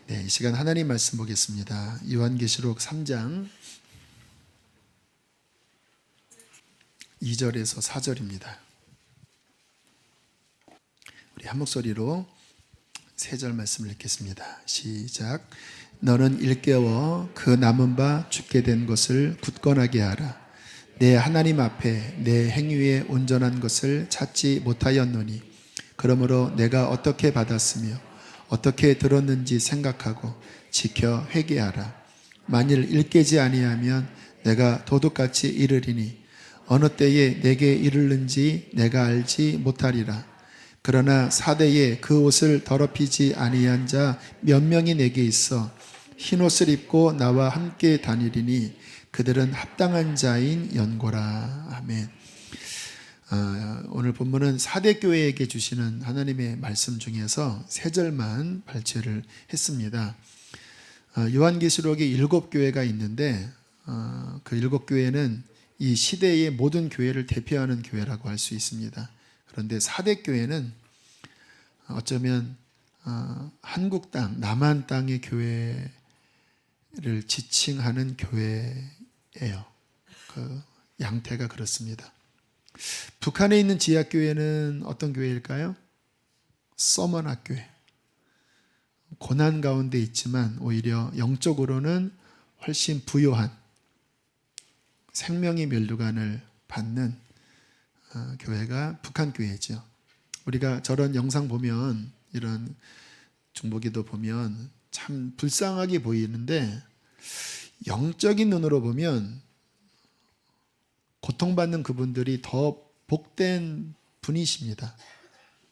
네, 이 시간 하나님 말씀 보겠습니다. 요한계시록 3장 2절에서 4절입니다. 우리 한 목소리로 세 절 말씀을 읽겠습니다. 시작. 너는 일깨워 그 남은 바 죽게 된 것을 굳건하게 하라. 내 하나님 앞에 내 행위에 온전한 것을 찾지 못하였노니 그러므로 내가 어떻게 받았으며 어떻게 들었는지 생각하고 지켜 회개하라. 만일 일깨지 아니하면 내가 도둑같이 이르리니 어느 때에 내게 이르는지 내가 알지 못하리라. 그러나 사대에 그 옷을 더럽히지 아니한 자 몇 명이 내게 있어 흰옷을 입고 나와 함께 다니리니 그들은 합당한 자인 연고라. 아멘. 오늘 본문은 사대교회에게 주시는 하나님의 말씀 중에서 세 절만 발췌를 했습니다. 요한계시록에 7교회가 있는데 그 7교회는 이 시대의 모든 교회를 대표하는 교회라고 할 수 있습니다. 그런데 사대교회는 어쩌면 한국 땅, 남한 땅의 교회를 지칭하는 교회예요. 그 양태가 그렇습니다. 북한에 있는 지하교회는 어떤 교회일까요? 서머나교회. 고난 가운데 있지만 오히려 영적으로는 훨씬 부요한 생명의 면류관을 받는 교회가 북한 교회죠. 우리가 저런 영상 보면, 이런 중보기도 보면 참 불쌍하게 보이는데 영적인 눈으로 보면 고통받는 그분들이 더 복된 분이십니다.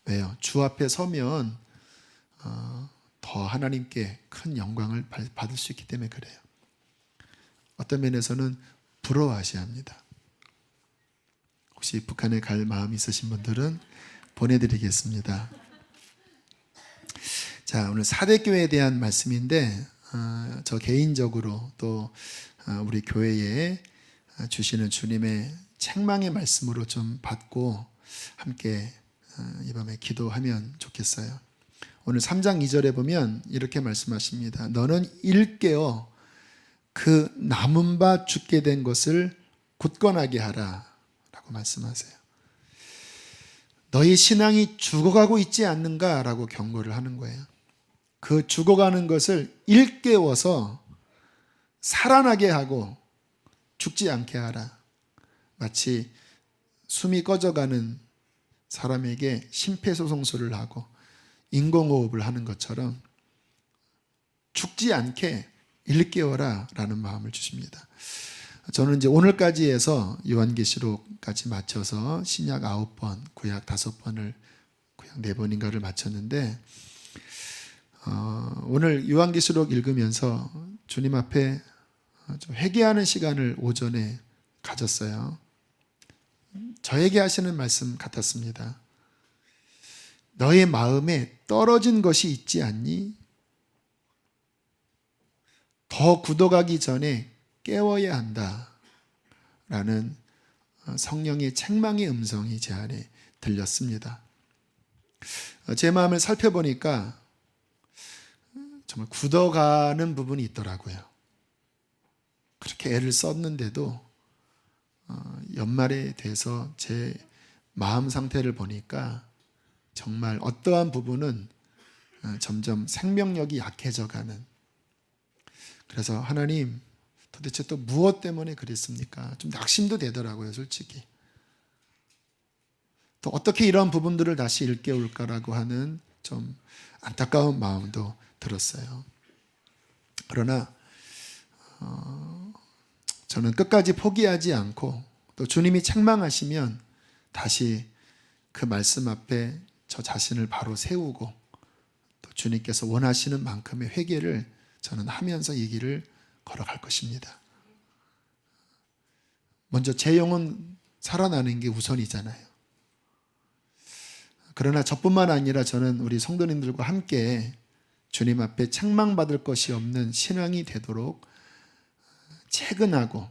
왜요? 주 앞에 서면 더 하나님께 큰 영광을 받을 수 있기 때문에 그래요. 어떤 면에서는 부러워하셔야 합니다. 혹시 북한에 갈 마음이 있으신 분들은 보내드리겠습니다. 자, 오늘 사대교회에 대한 말씀인데 저 개인적으로 또 우리 교회에 주시는 주님의 책망의 말씀으로 좀 받고 함께 이 밤에 기도하면 좋겠어요. 오늘 3장 2절에 보면 이렇게 말씀하십니다. 너는 일깨어 그 남은 바 죽게 된 것을 굳건하게 하라 라고 말씀하세요. 너희 신앙이 죽어가고 있지 않는가 라고 경고를 하는 거예요. 그 죽어가는 것을 일깨워서 살아나게 하고 죽지 않게 하라. 마치 숨이 꺼져가는 사람에게 심폐소생술을 하고 인공호흡을 하는 것처럼 죽지 않게 일깨워라 라는 마음을 주십니다. 저는 이제 오늘까지 해서 요한계시록까지 맞춰서 신약 9번, 구약 5번을, 구약 4번인가를 마쳤는데 오늘 요한계시록 읽으면서 주님 앞에 좀 회개하는 시간을 오전에 가졌어요. 저에게 하시는 말씀 같았습니다. 너의 마음에 떨어진 것이 있지 않니? 더 굳어가기 전에 깨워야 한다 라는 성령의 책망의 음성이 제 안에 들렸습니다. 제 마음을 살펴보니까 정말 굳어가는 부분이 있더라고요. 그렇게 애를 썼는데도 연말에 돼서 제 마음 상태를 보니까 정말 어떠한 부분은 점점 생명력이 약해져가는. 그래서 하나님, 도대체 또 무엇 때문에 그랬습니까? 좀 낙심도 되더라고요, 솔직히. 또 어떻게 이런 부분들을 다시 일깨울까라고 하는 좀 안타까운 마음도 들었어요. 그러나 저는 끝까지 포기하지 않고 또 주님이 책망하시면 다시 그 말씀 앞에 저 자신을 바로 세우고 또 주님께서 원하시는 만큼의 회개를 저는 하면서 이 길을 걸어갈 것입니다. 먼저 제 영혼 살아나는 게 우선이잖아요. 그러나 저뿐만 아니라 저는 우리 성도님들과 함께 주님 앞에 책망받을 것이 없는 신앙이 되도록 채근하고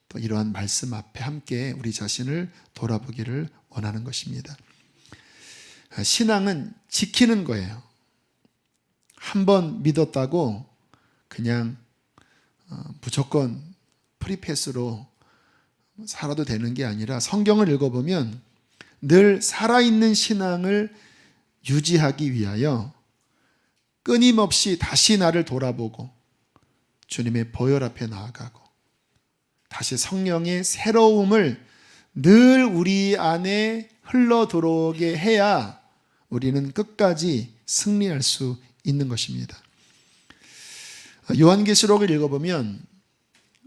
또 이러한 말씀 앞에 함께 우리 자신을 돌아보기를 원하는 것입니다. 신앙은 지키는 거예요. 한 번 믿었다고 그냥 무조건 프리패스로 살아도 되는 게 아니라 성경을 읽어보면 늘 살아있는 신앙을 유지하기 위하여 끊임없이 다시 나를 돌아보고 주님의 보혈 앞에 나아가고 다시 성령의 새로움을 늘 우리 안에 흘러 들어오게 해야 우리는 끝까지 승리할 수 있는 것입니다. 요한계시록을 읽어보면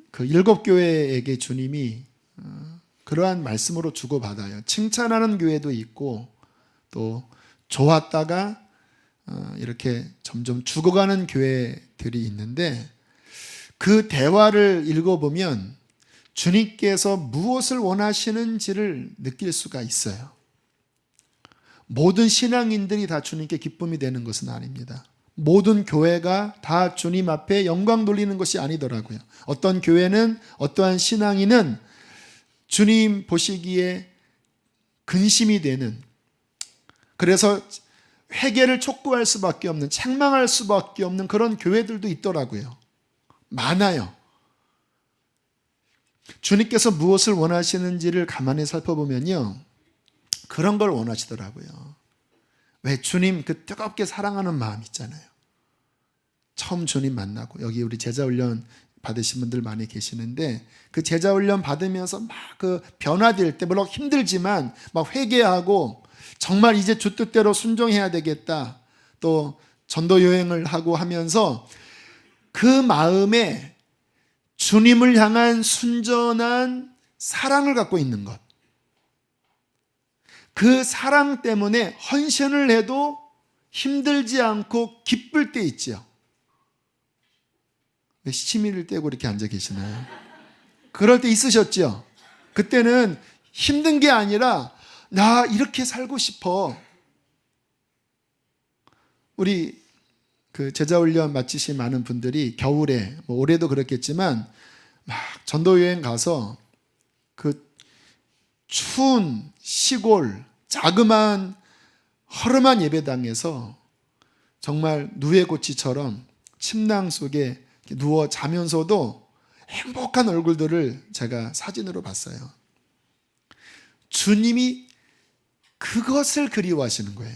그 7교회에게 주님이 그러한 말씀으로 주고받아요. 칭찬하는 교회도 있고 또 좋았다가 이렇게 점점 죽어가는 교회들이 있는데 그 대화를 읽어보면 주님께서 무엇을 원하시는지를 느낄 수가 있어요. 모든 신앙인들이 다 주님께 기쁨이 되는 것은 아닙니다. 모든 교회가 다 주님 앞에 영광 돌리는 것이 아니더라고요. 어떤 교회는 어떠한 신앙인은 주님 보시기에 근심이 되는, 그래서 회개를 촉구할 수밖에 없는, 책망할 수밖에 없는 그런 교회들도 있더라고요. 많아요. 주님께서 무엇을 원하시는지를 가만히 살펴보면요, 그런 걸 원하시더라고요. 왜? 주님 그 뜨겁게 사랑하는 마음 있잖아요. 처음 주님 만나고, 여기 우리 제자훈련 받으신 분들 많이 계시는데 그 제자훈련 받으면서 막 그 변화될 때 물론 힘들지만 막 회개하고 정말 이제 주 뜻대로 순종해야 되겠다, 또 전도 여행을 하고 하면서 그 마음에 주님을 향한 순전한 사랑을 갖고 있는 것, 그 사랑 때문에 헌신을 해도 힘들지 않고 기쁠 때 있죠. 왜 시치미를 떼고 이렇게 앉아 계시나요? 그럴 때 있으셨죠? 그때는 힘든 게 아니라 나 이렇게 살고 싶어. 우리 그 제자훈련 마치신 많은 분들이 겨울에, 뭐 올해도 그렇겠지만 막 전도여행 가서 그 추운 시골 자그마한 허름한 예배당에서 정말 누에고치처럼 침낭 속에 누워 자면서도 행복한 얼굴들을 제가 사진으로 봤어요. 주님이 그것을 그리워하시는 거예요.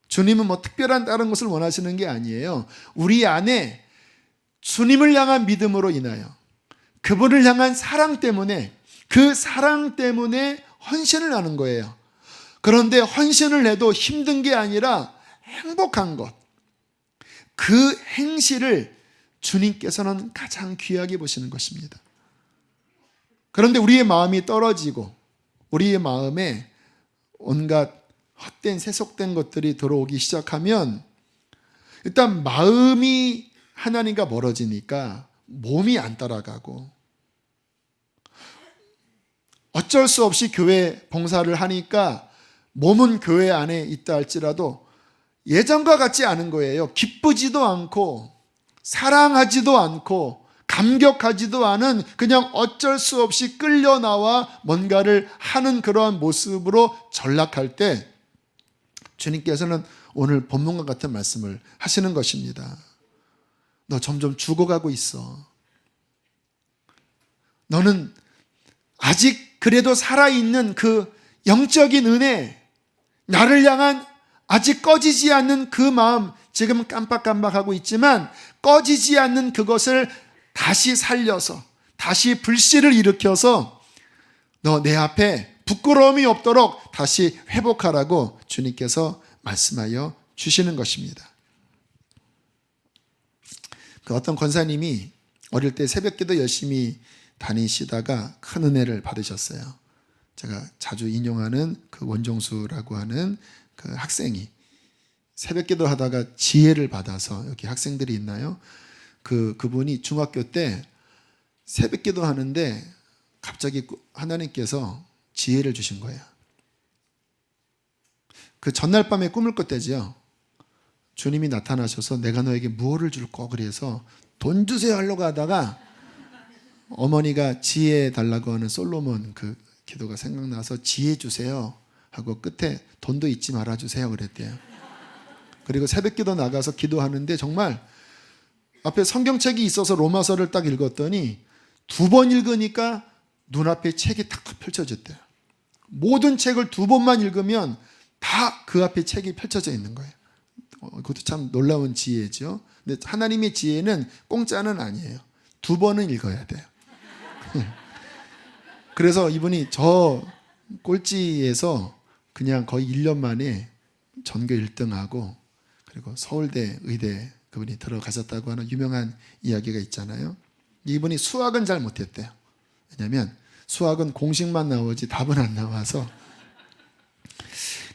주님은 뭐 특별한 다른 것을 원하시는 게 아니에요. 우리 안에 주님을 향한 믿음으로 인하여 그분을 향한 사랑 때문에, 그 사랑 때문에 헌신을 하는 거예요. 그런데 헌신을 해도 힘든 게 아니라 행복한 것, 그 행실을 주님께서는 가장 귀하게 보시는 것입니다. 그런데 우리의 마음이 떨어지고 우리의 마음에 온갖 헛된 세속된 것들이 들어오기 시작하면 일단 마음이 하나님과 멀어지니까 몸이 안 따라가고, 어쩔 수 없이 교회 봉사를 하니까 몸은 교회 안에 있다 할지라도 예전과 같지 않은 거예요. 기쁘지도 않고 사랑하지도 않고 감격하지도 않은, 그냥 어쩔 수 없이 끌려 나와 뭔가를 하는 그러한 모습으로 전락할 때 주님께서는 오늘 본문과 같은 말씀을 하시는 것입니다. 너 점점 죽어가고 있어. 너는 아직 그래도 살아있는 그 영적인 은혜, 나를 향한 아직 꺼지지 않는 그 마음, 지금 깜빡깜빡하고 있지만 꺼지지 않는 그것을 다시 살려서, 다시 불씨를 일으켜서 너 내 앞에 부끄러움이 없도록 다시 회복하라고 주님께서 말씀하여 주시는 것입니다. 그 어떤 권사님이 어릴 때 새벽기도 열심히 다니시다가 큰 은혜를 받으셨어요. 제가 자주 인용하는 그 원종수라고 하는 그 학생이 새벽기도 하다가 지혜를 받아서, 여기 학생들이 있나요? 그분이 중학교 때 새벽기도 하는데 갑자기 하나님께서 지혜를 주신 거예요. 그 전날 밤에 꿈을 꿨대죠. 주님이 나타나셔서 내가 너에게 무엇을 줄까 그래서 돈 주세요 하려고 하다가 어머니가 지혜 달라고 하는 솔로몬 그 기도가 생각나서 지혜 주세요 하고 끝에 돈도 잊지 말아주세요 그랬대요. 그리고 새벽기도 나가서 기도하는데 정말 앞에 성경책이 있어서 로마서를 딱 읽었더니 2번 읽으니까 눈앞에 책이 탁 펼쳐졌대요. 모든 책을 2번만 읽으면 다 그 앞에 책이 펼쳐져 있는 거예요. 그것도 참 놀라운 지혜죠. 근데 하나님의 지혜는 공짜는 아니에요. 2번은 읽어야 돼요. 그래서 이분이 저 꼴찌에서 그냥 거의 1년 만에 전교 1등하고 그리고 서울대 의대 그분이 들어가셨다고 하는 유명한 이야기가 있잖아요. 이분이 수학은 잘 못했대요. 왜냐하면 수학은 공식만 나오지 답은 안 나와서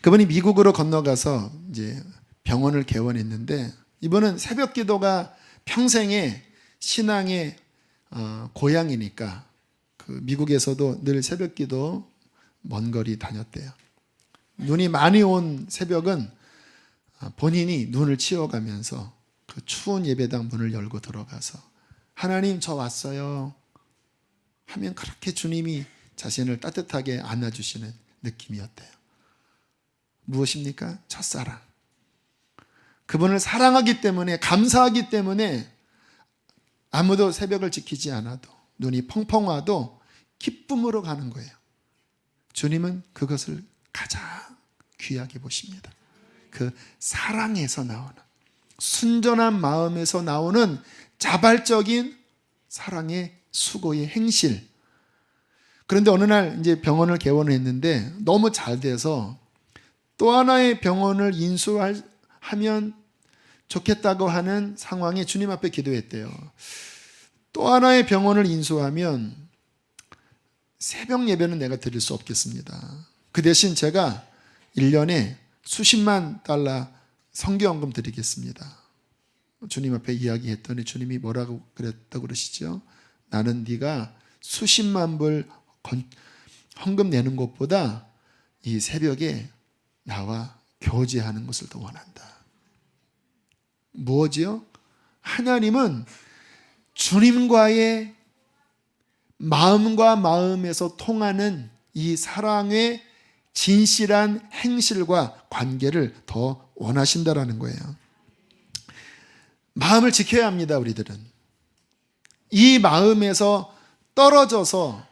그분이 미국으로 건너가서 이제 병원을 개원했는데 이분은 새벽 기도가 평생의 신앙의 고향이니까 그 미국에서도 늘 새벽 기도 먼 거리 다녔대요. 눈이 많이 온 새벽은 본인이 눈을 치워가면서 그 추운 예배당 문을 열고 들어가서 하나님 저 왔어요 하면 그렇게 주님이 자신을 따뜻하게 안아주시는 느낌이었대요. 무엇입니까? 첫사랑. 그분을 사랑하기 때문에 감사하기 때문에 아무도 새벽을 지키지 않아도 눈이 펑펑 와도 기쁨으로 가는 거예요. 주님은 그것을 가장 귀하게 보십니다. 그 사랑에서 나오는 순전한 마음에서 나오는 자발적인 사랑의 수고의 행실. 그런데 어느 날 이제 병원을 개원을 했는데 너무 잘 돼서 또 하나의 병원을 인수하면 좋겠다고 하는 상황에 주님 앞에 기도했대요. 또 하나의 병원을 인수하면 새벽 예배는 내가 드릴 수 없겠습니다. 그 대신 제가 1년에 수십만 달러 선교헌금 드리겠습니다. 주님 앞에 이야기했더니 주님이 뭐라고 그랬다고 그러시죠? 나는 네가 수십만 불 헌금 내는 것보다 이 새벽에 나와 교제하는 것을 더 원한다. 무엇이요? 하나님은 주님과의 마음과 마음에서 통하는 이 사랑의 진실한 행실과 관계를 더 원하신다라는 거예요. 마음을 지켜야 합니다, 우리들은. 이 마음에서 떨어져서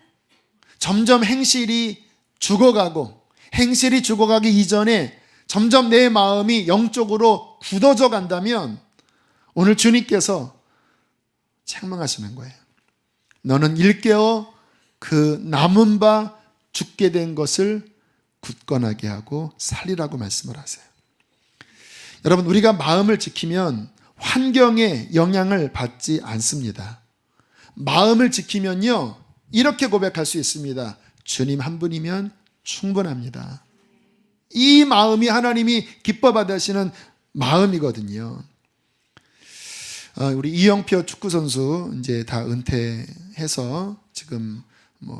점점 행실이 죽어가고 행실이 죽어가기 이전에 점점 내 마음이 영적으로 굳어져 간다면 오늘 주님께서 책망하시는 거예요. 너는 일깨어 그 남은 바 죽게 된 것을 굳건하게 하고 살리라고 말씀을 하세요. 여러분, 우리가 마음을 지키면 환경에 영향을 받지 않습니다. 마음을 지키면요, 이렇게 고백할 수 있습니다. 주님 한 분이면 충분합니다. 이 마음이 하나님이 기뻐 받으시는 마음이거든요. 우리 이영표 축구 선수 이제 다 은퇴해서 지금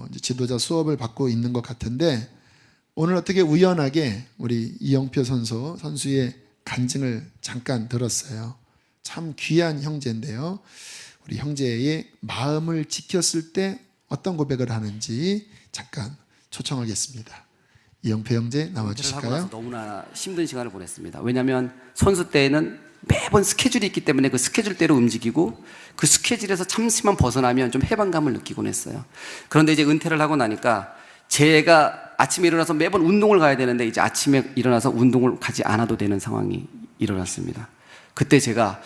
이제 지도자 수업을 받고 있는 것 같은데 오늘 어떻게 우연하게 우리 이영표 선수의 간증을 잠깐 들었어요. 참 귀한 형제인데요. 우리 형제의 마음을 지켰을 때 어떤 고백을 하는지 잠깐 초청하겠습니다. 이영표 형제 나와주실까요? 하고 나서 너무나 힘든 시간을 보냈습니다. 왜냐하면 선수 때에는 매번 스케줄이 있기 때문에 그 스케줄대로 움직이고 그 스케줄에서 잠시만 벗어나면 좀 해방감을 느끼곤 했어요. 그런데 이제 은퇴를 하고 나니까 제가 아침에 일어나서 매번 운동을 가야 되는데 이제 아침에 일어나서 운동을 가지 않아도 되는 상황이 일어났습니다. 그때 제가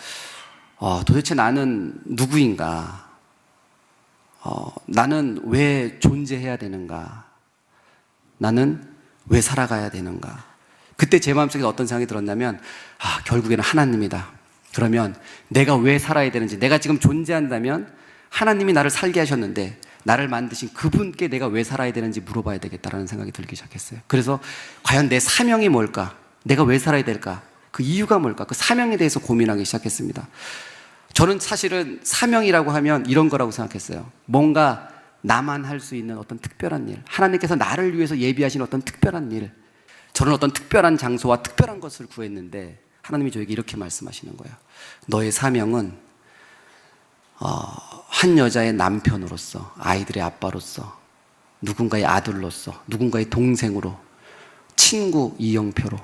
도대체 나는 누구인가? 나는 왜 존재해야 되는가? 나는 왜 살아가야 되는가? 그때 제 마음속에 어떤 생각이 들었냐면 결국에는 하나님이다. 그러면 내가 왜 살아야 되는지, 내가 지금 존재한다면 하나님이 나를 살게 하셨는데 나를 만드신 그분께 내가 왜 살아야 되는지 물어봐야 되겠다라는 생각이 들기 시작했어요. 그래서 과연 내 사명이 뭘까? 내가 왜 살아야 될까? 그 이유가 뭘까? 그 사명에 대해서 고민하기 시작했습니다. 저는 사실은 사명이라고 하면 이런 거라고 생각했어요. 뭔가 나만 할 수 있는 어떤 특별한 일, 하나님께서 나를 위해서 예비하신 어떤 특별한 일, 저는 어떤 특별한 장소와 특별한 것을 구했는데 하나님이 저에게 이렇게 말씀하시는 거예요. 너의 사명은 한 여자의 남편으로서, 아이들의 아빠로서, 누군가의 아들로서, 누군가의 동생으로, 친구 이영표로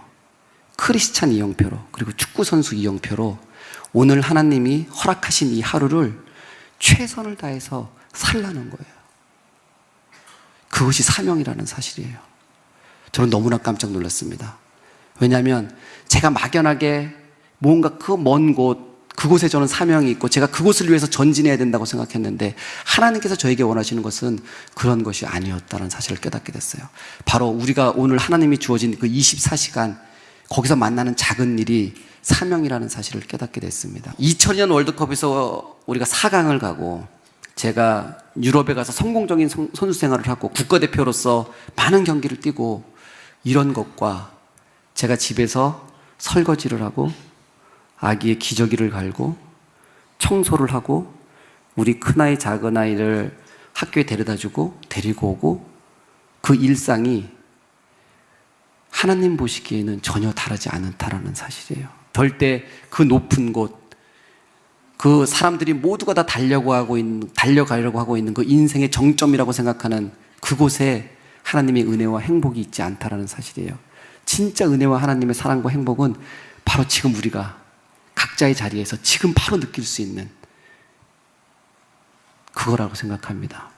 크리스찬 이영표로, 그리고 축구선수 이영표로 오늘 하나님이 허락하신 이 하루를 최선을 다해서 살라는 거예요. 그것이 사명이라는 사실이에요. 저는 너무나 깜짝 놀랐습니다. 왜냐하면 제가 막연하게 뭔가 그 먼 곳, 그곳에 저는 사명이 있고 제가 그곳을 위해서 전진해야 된다고 생각했는데 하나님께서 저에게 원하시는 것은 그런 것이 아니었다는 사실을 깨닫게 됐어요. 바로 우리가 오늘 하나님이 주어진 그 24시간 거기서 만나는 작은 일이 사명이라는 사실을 깨닫게 됐습니다. 2002년 월드컵에서 우리가 4강을 가고 제가 유럽에 가서 성공적인 선수 생활을 하고 국가대표로서 많은 경기를 뛰고 이런 것과 제가 집에서 설거지를 하고 아기의 기저귀를 갈고 청소를 하고 우리 큰아이 작은아이를 학교에 데려다주고 데리고 오고 그 일상이 하나님 보시기에는 전혀 다르지 않다라는 사실이에요. 절대 그 높은 곳, 그 사람들이 모두가 다 달려가려고 하고 있는 그 인생의 정점이라고 생각하는 그곳에 하나님의 은혜와 행복이 있지 않다라는 사실이에요. 진짜 은혜와 하나님의 사랑과 행복은 바로 지금 우리가 각자의 자리에서 지금 바로 느낄 수 있는 그거라고 생각합니다.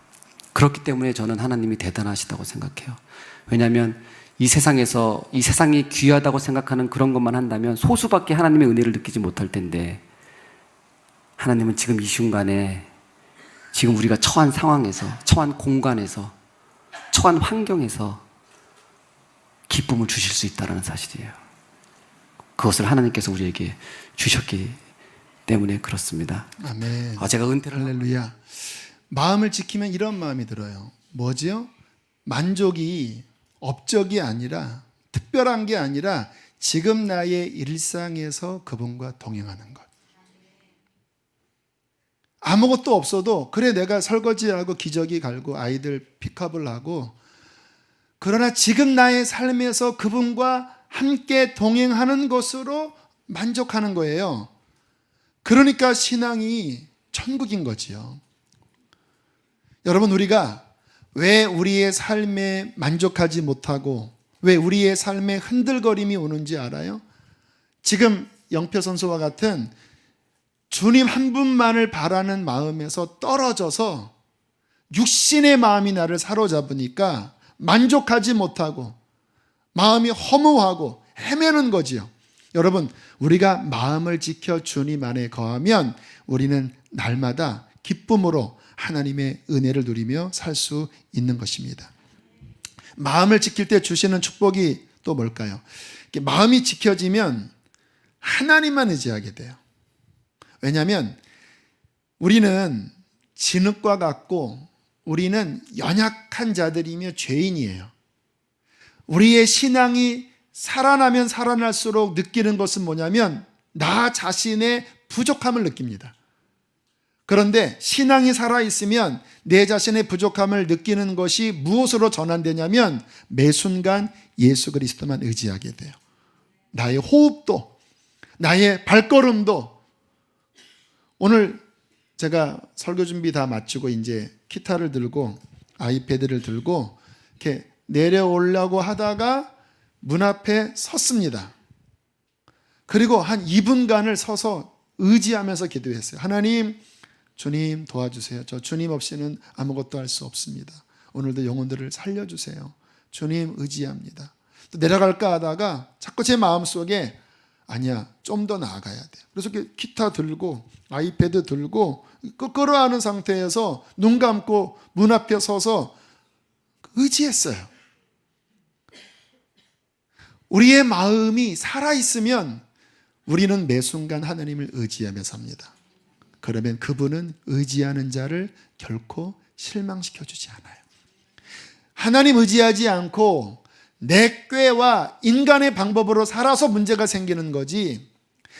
그렇기 때문에 저는 하나님이 대단하시다고 생각해요. 왜냐하면 이 세상에서 이 세상이 귀하다고 생각하는 그런 것만 한다면 소수밖에 하나님의 은혜를 느끼지 못할 텐데 하나님은 지금 이 순간에 지금 우리가 처한 상황에서 처한 공간에서 처한 환경에서 기쁨을 주실 수 있다는 사실이에요. 그것을 하나님께서 우리에게 주셨기 때문에 그렇습니다. 아멘. 제가 은퇴를 할렐루야. 마음을 지키면 이런 마음이 들어요. 뭐지요? 만족이 업적이 아니라 특별한 게 아니라 지금 나의 일상에서 그분과 동행하는 것. 아무것도 없어도 그래 내가 설거지하고 기저귀 갈고 아이들 픽업을 하고 그러나 지금 나의 삶에서 그분과 함께 동행하는 것으로 만족하는 거예요. 그러니까 신앙이 천국인 거지요. 여러분, 우리가 왜 우리의 삶에 만족하지 못하고 왜 우리의 삶에 흔들거림이 오는지 알아요? 지금 영표 선수와 같은 주님 한 분만을 바라는 마음에서 떨어져서 육신의 마음이 나를 사로잡으니까 만족하지 못하고 마음이 허무하고 헤매는 거지요. 여러분, 우리가 마음을 지켜 주님 안에 거하면 우리는 날마다 기쁨으로 하나님의 은혜를 누리며 살 수 있는 것입니다. 마음을 지킬 때 주시는 축복이 또 뭘까요? 마음이 지켜지면 하나님만 의지하게 돼요. 왜냐하면 우리는 진흙과 같고 우리는 연약한 자들이며 죄인이에요. 우리의 신앙이 살아나면 살아날수록 느끼는 것은 뭐냐면 나 자신의 부족함을 느낍니다. 그런데 신앙이 살아있으면 내 자신의 부족함을 느끼는 것이 무엇으로 전환되냐면 매 순간 예수 그리스도만 의지하게 돼요. 나의 호흡도 나의 발걸음도 오늘 제가 설교 준비 다 마치고 이제 기타를 들고 아이패드를 들고 이렇게 내려오려고 하다가 문 앞에 섰습니다. 그리고 한 2분간을 서서 의지하면서 기도했어요. 하나님, 주님 도와주세요. 저 주님 없이는 아무것도 할 수 없습니다. 오늘도 영혼들을 살려주세요. 주님 의지합니다. 또 내려갈까 하다가 자꾸 제 마음속에 아니야, 좀 더 나아가야 돼. 그래서 기타 들고 아이패드 들고 끌어안은 상태에서 눈 감고 문 앞에 서서 의지했어요. 우리의 마음이 살아있으면 우리는 매 순간 하나님을 의지하며 삽니다. 그러면 그분은 의지하는 자를 결코 실망시켜 주지 않아요. 하나님 의지하지 않고 내 꾀와 인간의 방법으로 살아서 문제가 생기는 거지,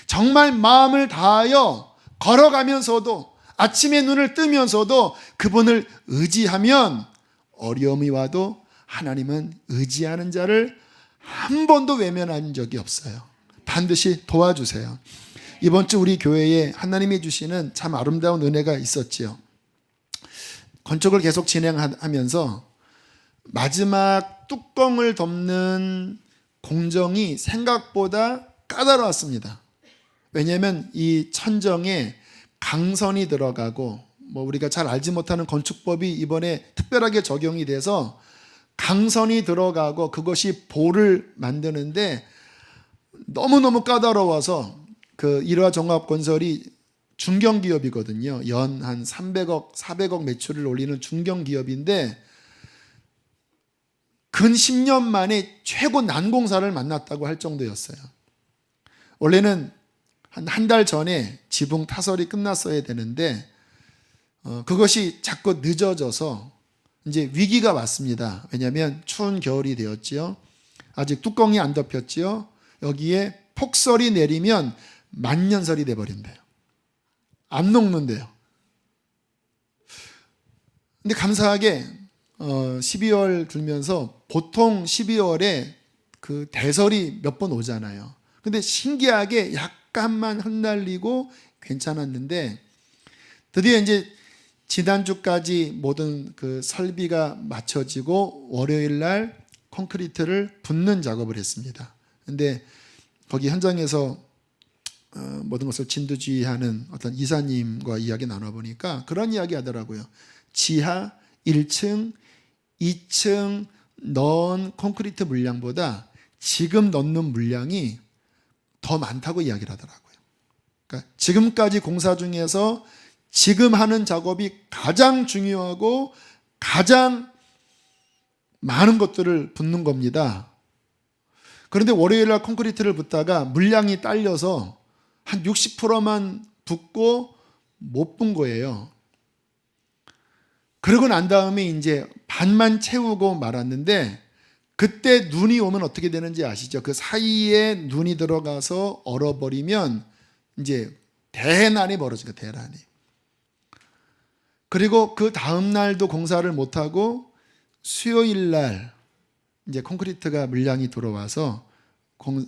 정말 마음을 다하여 걸어가면서도 아침에 눈을 뜨면서도 그분을 의지하면 어려움이 와도 하나님은 의지하는 자를 한 번도 외면한 적이 없어요. 반드시 도와주세요. 이번 주 우리 교회에 하나님이 주시는 참 아름다운 은혜가 있었지요. 건축을 계속 진행하면서 마지막 뚜껑을 덮는 공정이 생각보다 까다로웠습니다. 왜냐하면 이 천정에 강선이 들어가고 우리가 잘 알지 못하는 건축법이 이번에 특별하게 적용이 돼서 강선이 들어가고 그것이 볼을 만드는데 너무너무 까다로워서 그 일화 종합건설이 중견기업이거든요. 연 한 300억, 400억 매출을 올리는 중견기업인데 근 10년 만에 최고 난공사를 만났다고 할 정도였어요. 원래는 한 달 전에 지붕 타설이 끝났어야 되는데 그것이 자꾸 늦어져서 이제 위기가 왔습니다. 왜냐하면 추운 겨울이 되었지요. 아직 뚜껑이 안 덮였지요. 여기에 폭설이 내리면 만년설이 돼버린대요. 안 녹는데요. 근데 감사하게 12월 들면서 보통 12월에 그 대설이 몇 번 오잖아요. 근데 신기하게 약간만 흩날리고 괜찮았는데 드디어 이제 지난주까지 모든 그 설비가 마쳐지고 월요일 날 콘크리트를 붓는 작업을 했습니다. 근데 거기 현장에서 모든 것을 진두지휘하는 어떤 이사님과 이야기 나눠보니까 그런 이야기 하더라고요. 지하 1층, 2층 넣은 콘크리트 물량보다 지금 넣는 물량이 더 많다고 이야기를 하더라고요. 그러니까 지금까지 공사 중에서 지금 하는 작업이 가장 중요하고 가장 많은 것들을 붓는 겁니다. 그런데 월요일 날 콘크리트를 붓다가 물량이 딸려서 한 60%만 붓고 못 분 거예요. 그러고 난 다음에 이제 반만 채우고 말았는데 그때 눈이 오면 어떻게 되는지 아시죠? 그 사이에 눈이 들어가서 얼어버리면 이제 대난이 벌어져요. 대난이. 그리고 그 다음 날도 공사를 못하고 수요일 날 이제 콘크리트가 물량이 들어와서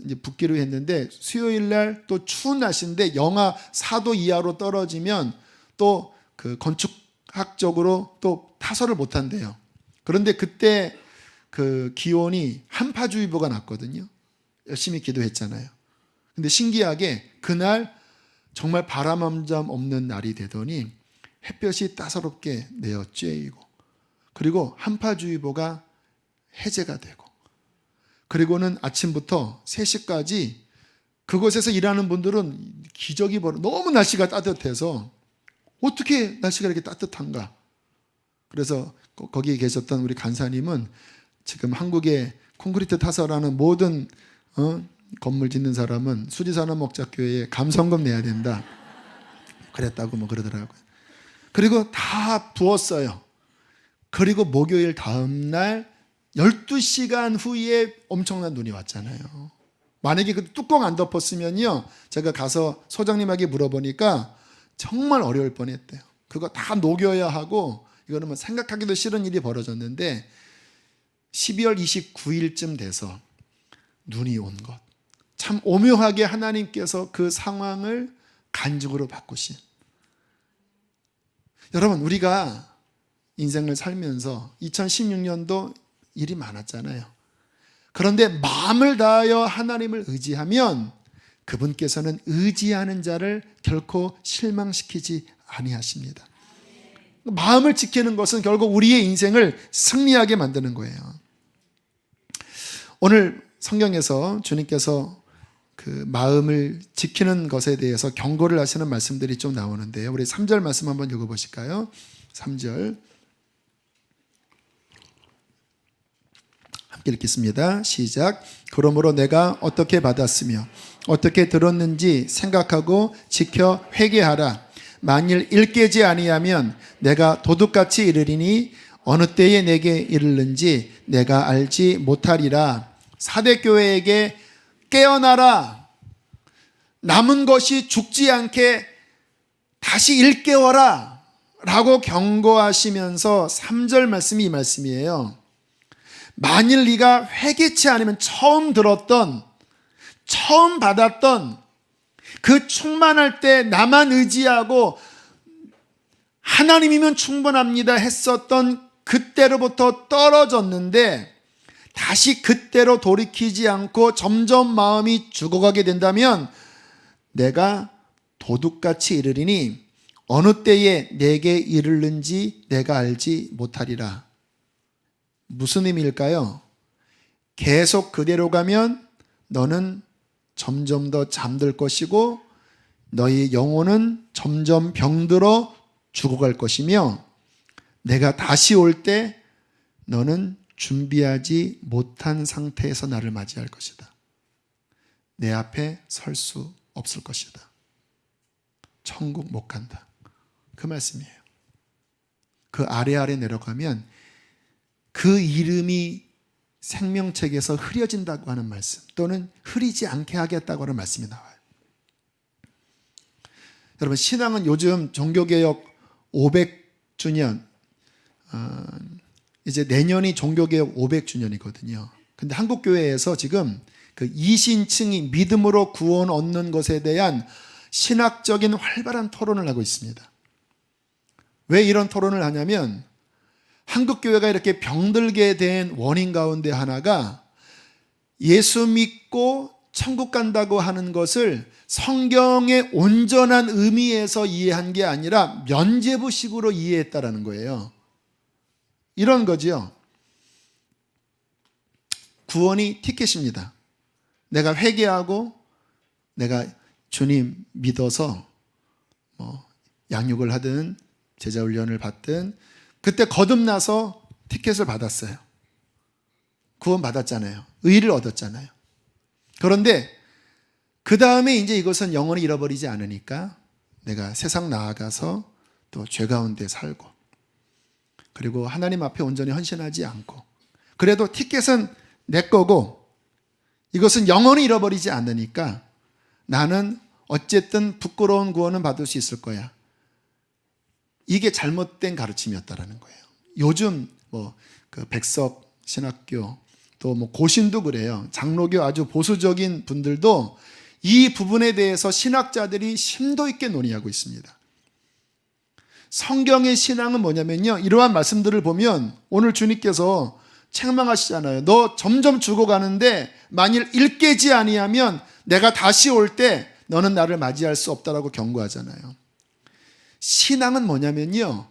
이제 붓기로 했는데 수요일 날 또 추운 날씨인데 영하 4도 이하로 떨어지면 또 그 건축학적으로 또 타설을 못 한대요. 그런데 그때 그 기온이 한파주의보가 났거든요. 열심히 기도했잖아요. 근데 신기하게 그날 정말 바람 한 점 없는 날이 되더니 햇볕이 따사롭게 내어 쬐이고 그리고 한파주의보가 해제가 되고 그리고는 아침부터 3시까지 그곳에서 일하는 분들은 기적이 너무 날씨가 따뜻해서 어떻게 날씨가 이렇게 따뜻한가. 그래서 거기에 계셨던 우리 간사님은 지금 한국의 콘크리트 타설하는 모든 건물 짓는 사람은 수지산업목작교회에 감성금 내야 된다. 그랬다고 그러더라고요. 그리고 다 부었어요. 그리고 목요일 다음 날 12시간 후에 엄청난 눈이 왔잖아요. 만약에 그 뚜껑 안 덮었으면요. 제가 가서 소장님에게 물어보니까 정말 어려울 뻔했대요. 그거 다 녹여야 하고 이거는 뭐 생각하기도 싫은 일이 벌어졌는데 12월 29일쯤 돼서 눈이 온 것. 참 오묘하게 하나님께서 그 상황을 간증으로 바꾸신. 여러분 우리가 인생을 살면서 2016년도 일이 많았잖아요. 그런데 마음을 다하여 하나님을 의지하면 그분께서는 의지하는 자를 결코 실망시키지 아니하십니다. 마음을 지키는 것은 결국 우리의 인생을 승리하게 만드는 거예요. 오늘 성경에서 주님께서 그 마음을 지키는 것에 대해서 경고를 하시는 말씀들이 좀 나오는데요. 우리 3절 말씀 한번 읽어보실까요? 3절 함께 읽겠습니다. 시작. 그러므로 내가 어떻게 받았으며 어떻게 들었는지 생각하고 지켜 회개하라. 만일 일깨지 아니하면 내가 도둑같이 이르리니 어느 때에 내게 이르는지 내가 알지 못하리라. 사대교회에게 깨어나라. 남은 것이 죽지 않게 다시 일깨워라 라고 경고하시면서 3절 말씀이 이 말씀이에요. 만일 네가 회개치 않으면 처음 들었던, 처음 받았던 그 충만할 때 나만 의지하고 하나님이면 충분합니다 했었던 그때로부터 떨어졌는데 다시 그때로 돌이키지 않고 점점 마음이 죽어가게 된다면 내가 도둑같이 이르리니 어느 때에 내게 이르는지 내가 알지 못하리라. 무슨 의미일까요? 계속 그대로 가면 너는 점점 더 잠들 것이고 너희 영혼은 점점 병들어 죽어갈 것이며 내가 다시 올 때 너는 준비하지 못한 상태에서 나를 맞이할 것이다. 내 앞에 설 수 없을 것이다. 천국 못 간다. 그 말씀이에요. 그 아래 내려가면 그 이름이 생명책에서 흐려진다고 하는 말씀, 또는 흐리지 않게 하겠다고 하는 말씀이 나와요. 여러분, 신앙은 요즘 종교개혁 500주년, 이제 내년이 종교개혁 500주년이거든요. 근데 한국교회에서 지금 그 이신층이 믿음으로 구원 얻는 것에 대한 신학적인 활발한 토론을 하고 있습니다. 왜 이런 토론을 하냐면 한국교회가 이렇게 병들게 된 원인 가운데 하나가 예수 믿고 천국 간다고 하는 것을 성경의 온전한 의미에서 이해한 게 아니라 면죄부식으로 이해했다라는 거예요. 이런 거죠. 구원이 티켓입니다. 내가 회개하고 내가 주님 믿어서 양육을 하든 제자 훈련을 받든 그때 거듭나서 티켓을 받았어요. 구원 받았잖아요. 의를 얻었잖아요. 그런데 그 다음에 이제 이것은 영원히 잃어버리지 않으니까 내가 세상 나아가서 또 죄 가운데 살고 그리고 하나님 앞에 온전히 헌신하지 않고 그래도 티켓은 내 거고 이것은 영원히 잃어버리지 않으니까 나는 어쨌든 부끄러운 구원은 받을 수 있을 거야. 이게 잘못된 가르침이었다라는 거예요. 요즘 그 백석 신학교 또 고신도 그래요. 장로교 아주 보수적인 분들도 이 부분에 대해서 신학자들이 심도 있게 논의하고 있습니다. 성경의 신앙은 뭐냐면요, 이러한 말씀들을 보면 오늘 주님께서 책망하시잖아요. 너 점점 죽어가는데 만일 일깨지 아니하면 내가 다시 올 때 너는 나를 맞이할 수 없다라고 경고하잖아요. 신앙은 뭐냐면요,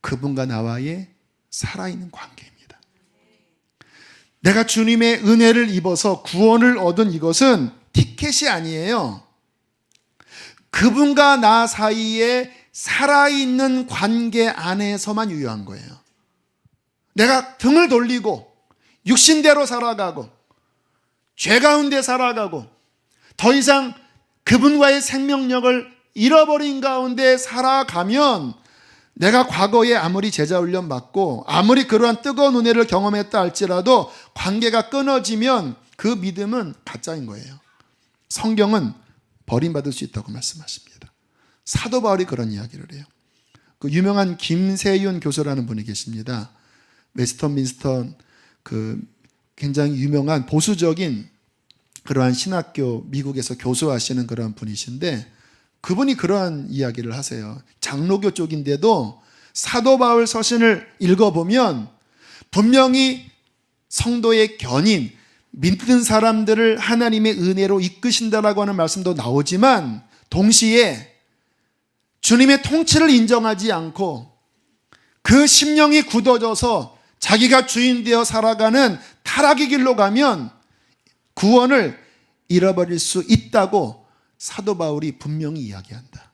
그분과 나와의 살아있는 관계입니다. 내가 주님의 은혜를 입어서 구원을 얻은 이것은 티켓이 아니에요. 그분과 나 사이에 살아있는 관계 안에서만 유효한 거예요. 내가 등을 돌리고 육신대로 살아가고 죄 가운데 살아가고 더 이상 그분과의 생명력을 잃어버린 가운데 살아가면 내가 과거에 아무리 제자 훈련 받고 아무리 그러한 뜨거운 은혜를 경험했다 할지라도 관계가 끊어지면 그 믿음은 가짜인 거예요. 성경은 버림받을 수 있다고 말씀하십니다. 사도 바울이 그런 이야기를 해요. 그 유명한 김세윤 교수라는 분이 계십니다. 웨스턴민스턴 그 굉장히 유명한 보수적인 그러한 신학교 미국에서 교수하시는 그러한 분이신데 그분이 그러한 이야기를 하세요. 장로교 쪽인데도 사도 바울 서신을 읽어보면 분명히 성도의 견인, 믿는 사람들을 하나님의 은혜로 이끄신다라고 하는 말씀도 나오지만 동시에 주님의 통치를 인정하지 않고 그 심령이 굳어져서 자기가 주인 되어 살아가는 타락의 길로 가면 구원을 잃어버릴 수 있다고 사도 바울이 분명히 이야기한다.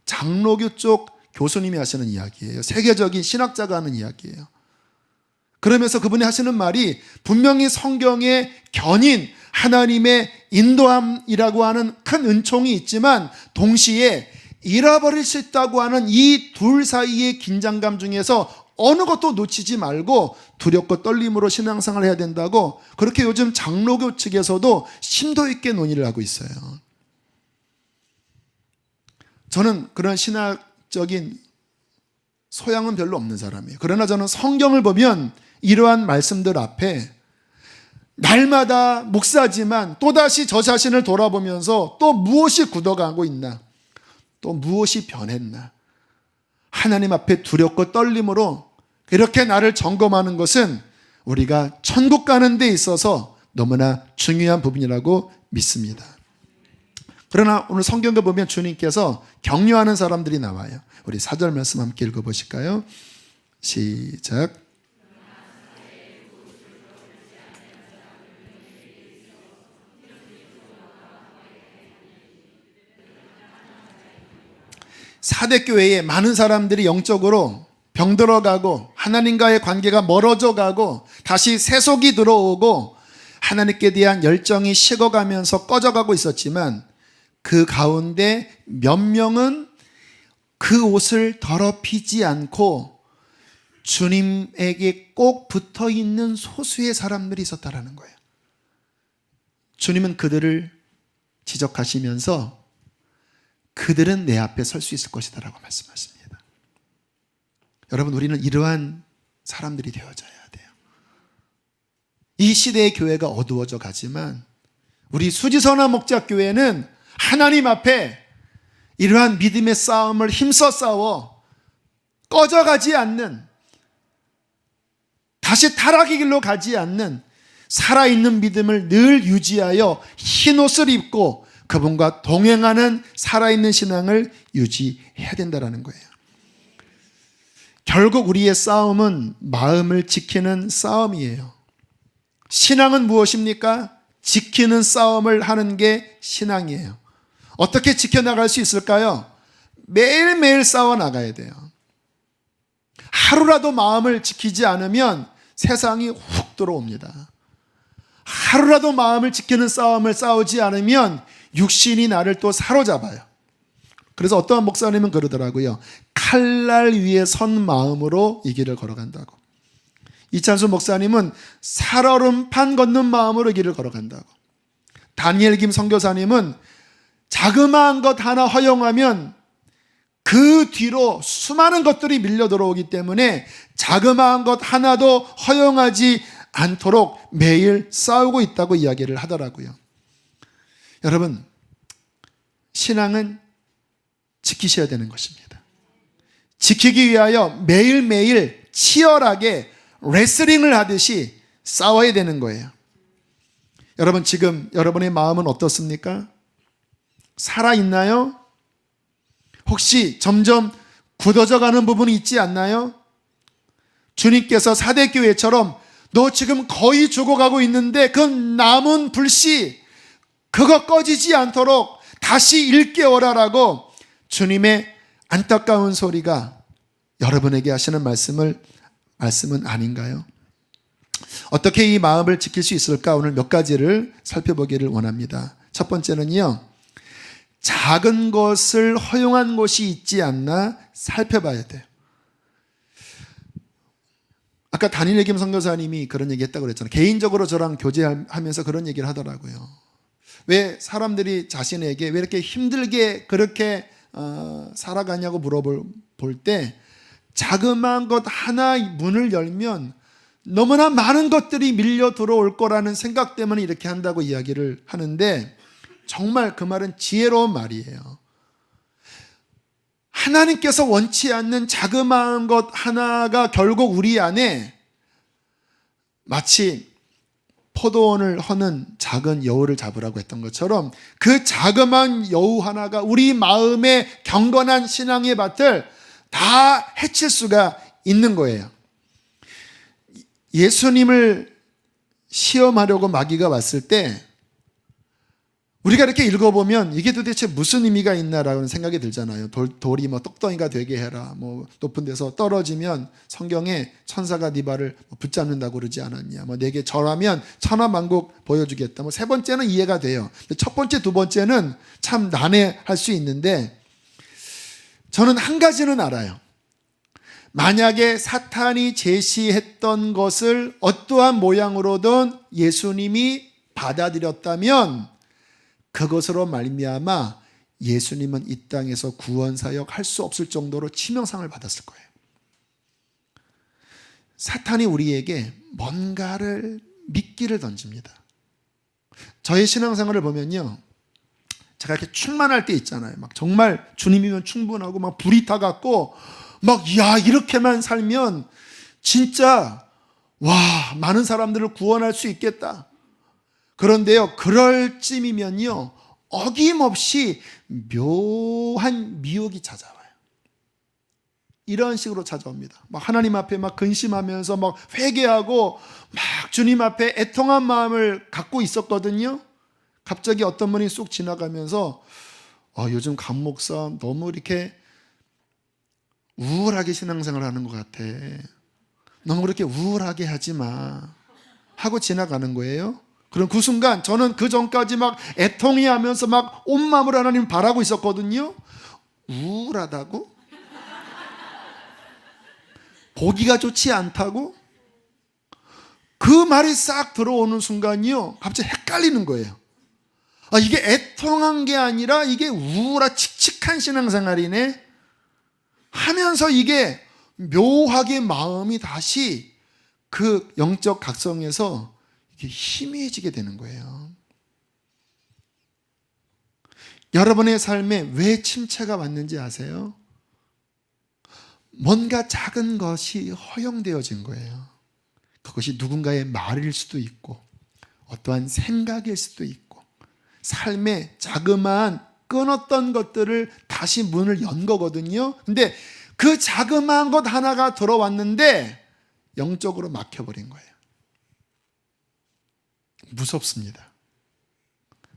장로교 쪽 교수님이 하시는 이야기예요. 세계적인 신학자가 하는 이야기예요. 그러면서 그분이 하시는 말이 분명히 성경의 견인, 하나님의 인도함이라고 하는 큰 은총이 있지만 동시에 잃어버릴 수 있다고 하는 이 둘 사이의 긴장감 중에서 어느 것도 놓치지 말고 두렵고 떨림으로 신앙생활을 해야 된다고 그렇게 요즘 장로교 측에서도 심도 있게 논의를 하고 있어요. 저는 그런 신학적인 소양은 별로 없는 사람이에요. 그러나 저는 성경을 보면 이러한 말씀들 앞에 날마다 목사지만 또다시 저 자신을 돌아보면서 또 무엇이 굳어가고 있나, 또 무엇이 변했나, 하나님 앞에 두렵고 떨림으로 이렇게 나를 점검하는 것은 우리가 천국 가는 데 있어서 너무나 중요한 부분이라고 믿습니다. 그러나 오늘 성경을 보면 주님께서 격려하는 사람들이 나와요. 우리 4절 말씀 함께 읽어보실까요? 시작. 사대교회에 많은 사람들이 영적으로 병들어가고 하나님과의 관계가 멀어져 가고 다시 세속이 들어오고 하나님께 대한 열정이 식어가면서 꺼져가고 있었지만 그 가운데 몇 명은 그 옷을 더럽히지 않고 주님에게 꼭 붙어 있는 소수의 사람들이 있었다라는 거예요. 주님은 그들을 지적하시면서 그들은 내 앞에 설 수 있을 것이다 라고 말씀하십니다. 여러분, 우리는 이러한 사람들이 되어져야 돼요. 이 시대의 교회가 어두워져 가지만 우리 수지선화 목자교회는 하나님 앞에 이러한 믿음의 싸움을 힘써 싸워 꺼져가지 않는, 다시 타락의 길로 가지 않는 살아있는 믿음을 늘 유지하여 흰옷을 입고 그분과 동행하는 살아있는 신앙을 유지해야 된다는 거예요. 결국 우리의 싸움은 마음을 지키는 싸움이에요. 신앙은 무엇입니까? 지키는 싸움을 하는 게 신앙이에요. 어떻게 지켜나갈 수 있을까요? 매일매일 싸워나가야 돼요. 하루라도 마음을 지키지 않으면 세상이 훅 들어옵니다. 하루라도 마음을 지키는 싸움을 싸우지 않으면 육신이 나를 또 사로잡아요. 그래서 어떠한 목사님은 그러더라고요. 칼날 위에 선 마음으로 이 길을 걸어간다고. 이찬수 목사님은 살얼음판 걷는 마음으로 이 길을 걸어간다고. 다니엘 김 선교사님은 자그마한 것 하나 허용하면 그 뒤로 수많은 것들이 밀려 들어오기 때문에 자그마한 것 하나도 허용하지 않도록 매일 싸우고 있다고 이야기를 하더라고요. 여러분, 신앙은 지키셔야 되는 것입니다. 지키기 위하여 매일매일 치열하게 레슬링을 하듯이 싸워야 되는 거예요. 여러분, 지금 여러분의 마음은 어떻습니까? 살아있나요? 혹시 점점 굳어져 가는 부분이 있지 않나요? 주님께서 사대교회처럼 너 지금 거의 죽어가고 있는데 그 남은 불씨 그거 꺼지지 않도록 다시 일깨워라라고 주님의 안타까운 소리가 여러분에게 하시는 말씀은 아닌가요? 어떻게 이 마음을 지킬 수 있을까? 오늘 몇 가지를 살펴보기를 원합니다. 첫 번째는요, 작은 것을 허용한 곳이 있지 않나 살펴봐야 돼요. 아까 다니엘 김 선교사님이 그런 얘기 했다고 그랬잖아요. 개인적으로 저랑 교제하면서 그런 얘기를 하더라고요. 왜 사람들이 자신에게 왜 이렇게 힘들게 그렇게 살아가냐고 물어볼 때 자그마한 것 하나 문을 열면 너무나 많은 것들이 밀려 들어올 거라는 생각 때문에 이렇게 한다고 이야기를 하는데 정말 그 말은 지혜로운 말이에요. 하나님께서 원치 않는 자그마한 것 하나가 결국 우리 안에 마치 포도원을 허는 작은 여우를 잡으라고 했던 것처럼 그 자그마한 여우 하나가 우리 마음의 경건한 신앙의 밭을 다 해칠 수가 있는 거예요. 예수님을 시험하려고 마귀가 왔을 때 우리가 이렇게 읽어보면 이게 도대체 무슨 의미가 있나라는 생각이 들잖아요. 돌이 뭐 똑덩이가 되게 해라. 뭐 높은 데서 떨어지면 성경에 천사가 네 발을 붙잡는다고 그러지 않았냐. 뭐 내게 절하면 천하만국 보여주겠다. 뭐 세 번째는 이해가 돼요. 첫 번째, 두 번째는 참 난해할 수 있는데 저는 한 가지는 알아요. 만약에 사탄이 제시했던 것을 어떠한 모양으로든 예수님이 받아들였다면 그것으로 말미암아 예수님은 이 땅에서 구원사역 할 수 없을 정도로 치명상을 받았을 거예요. 사탄이 우리에게 뭔가를 미끼를 던집니다. 저의 신앙생활을 보면요, 제가 이렇게 충만할 때 있잖아요. 막 정말 주님이면 충분하고 막 불이 타갖고 막 야 이렇게만 살면 진짜 와, 많은 사람들을 구원할 수 있겠다. 그런데요, 그럴 쯤이면요, 어김없이 묘한 미혹이 찾아와요. 이런 식으로 찾아옵니다. 막 하나님 앞에 막 근심하면서 막 회개하고 막 주님 앞에 애통한 마음을 갖고 있었거든요. 갑자기 어떤 분이 쑥 지나가면서 요즘 강 목사 너무 이렇게 우울하게 신앙생활 하는 것 같아. 너무 그렇게 우울하게 하지 마. 하고 지나가는 거예요. 그럼 그 순간 저는 그 전까지 막 애통해 하면서 막 온 마음으로 하나님 바라고 있었거든요. 우울하다고? 보기가 좋지 않다고? 그 말이 싹 들어오는 순간이요, 갑자기 헷갈리는 거예요. 이게 애통한 게 아니라 이게 우울한 칙칙한 신앙생활이네 하면서 이게 묘하게 마음이 다시 그 영적 각성에서 이게 희미해지게 되는 거예요. 여러분의 삶에 왜 침체가 왔는지 아세요? 뭔가 작은 것이 허용되어진 거예요. 그것이 누군가의 말일 수도 있고 어떠한 생각일 수도 있고 삶의 자그마한 끊었던 것들을 다시 문을 연 거거든요. 근데 그 자그마한 것 하나가 들어왔는데 영적으로 막혀버린 거예요. 무섭습니다.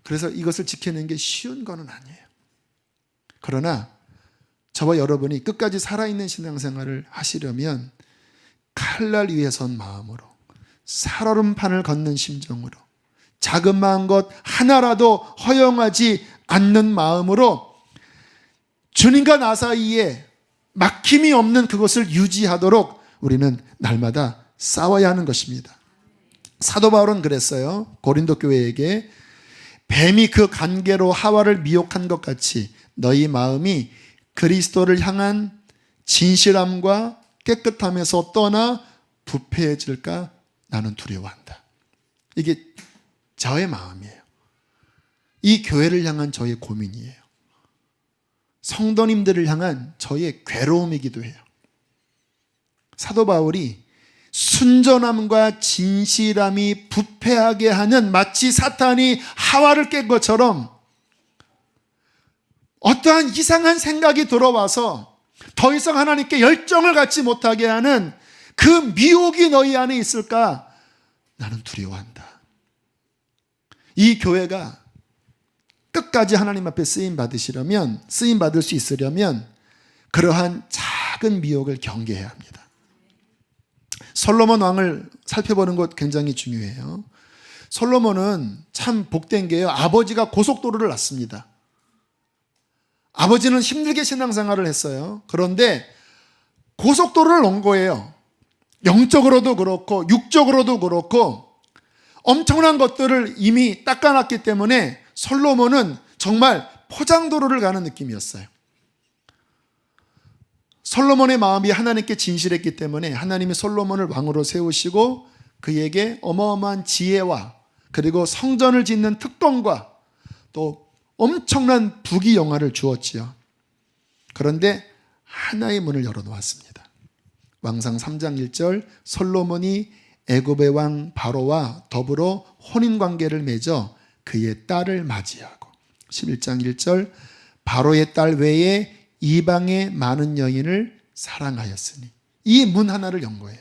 그래서 이것을 지켜내는 게 쉬운 건 아니에요. 그러나 저와 여러분이 끝까지 살아있는 신앙생활을 하시려면 칼날 위에 선 마음으로, 살얼음판을 걷는 심정으로, 자그마한 것 하나라도 허용하지 않는 마음으로 주님과 나 사이에 막힘이 없는 그것을 유지하도록 우리는 날마다 싸워야 하는 것입니다. 사도 바울은 그랬어요. 고린도 교회에게 뱀이 그 간계로 하와를 미혹한 것 같이 너희 마음이 그리스도를 향한 진실함과 깨끗함에서 떠나 부패해질까 나는 두려워한다. 이게 저의 마음이에요. 이 교회를 향한 저의 고민이에요. 성도님들을 향한 저의 괴로움이기도 해요. 사도 바울이 순전함과 진실함이 부패하게 하는 마치 사탄이 하와를 깬 것처럼 어떠한 이상한 생각이 들어와서 더 이상 하나님께 열정을 갖지 못하게 하는 그 미혹이 너희 안에 있을까? 나는 두려워한다. 이 교회가 끝까지 하나님 앞에 쓰임 받을 수 있으려면 그러한 작은 미혹을 경계해야 합니다. 솔로몬 왕을 살펴보는 것 굉장히 중요해요. 솔로몬은 참 복된 게요, 아버지가 고속도로를 놨습니다. 아버지는 힘들게 신앙생활을 했어요. 그런데 고속도로를 놓은 거예요. 영적으로도 그렇고 육적으로도 그렇고 엄청난 것들을 이미 닦아놨기 때문에 솔로몬은 정말 포장도로를 가는 느낌이었어요. 솔로몬의 마음이 하나님께 진실했기 때문에 하나님이 솔로몬을 왕으로 세우시고 그에게 어마어마한 지혜와 그리고 성전을 짓는 특권과 또 엄청난 부귀영화를 주었지요. 그런데 하나의 문을 열어놓았습니다. 왕상 3장 1절 솔로몬이 애굽의 왕 바로와 더불어 혼인관계를 맺어 그의 딸을 맞이하고 11장 1절 바로의 딸 외에 이방의 많은 여인을 사랑하였으니 이 문 하나를 연 거예요.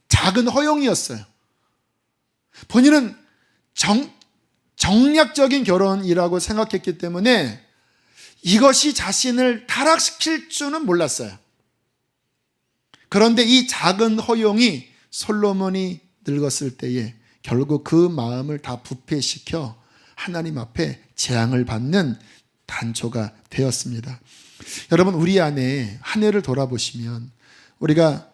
작은 허용이었어요. 본인은 정략적인 결혼이라고 생각했기 때문에 이것이 자신을 타락시킬 줄은 몰랐어요. 그런데 이 작은 허용이 솔로몬이 늙었을 때에 결국 그 마음을 다 부패시켜 하나님 앞에 재앙을 받는 단초가 되었습니다. 여러분, 우리 안에 한 해를 돌아보시면 우리가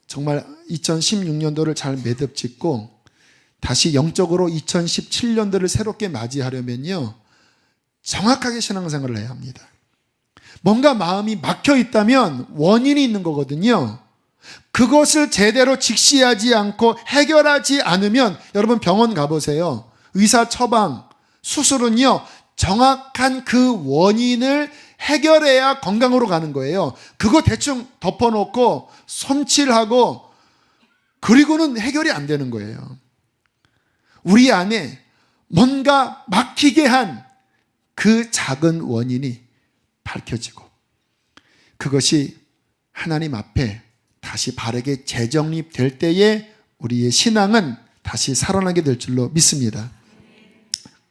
정말 2016년도를 잘 매듭짓고 다시 영적으로 2017년도를 새롭게 맞이하려면요, 정확하게 신앙생활을 해야 합니다. 뭔가 마음이 막혀 있다면 원인이 있는 거거든요. 그것을 제대로 직시하지 않고 해결하지 않으면 여러분 병원 가보세요. 의사 처방, 수술은요, 정확한 그 원인을 해결해야 건강으로 가는 거예요. 그거 대충 덮어놓고 손칠하고 그리고는 해결이 안 되는 거예요. 우리 안에 뭔가 막히게 한 그 작은 원인이 밝혀지고 그것이 하나님 앞에 다시 바르게 재정립될 때에 우리의 신앙은 다시 살아나게 될 줄로 믿습니다.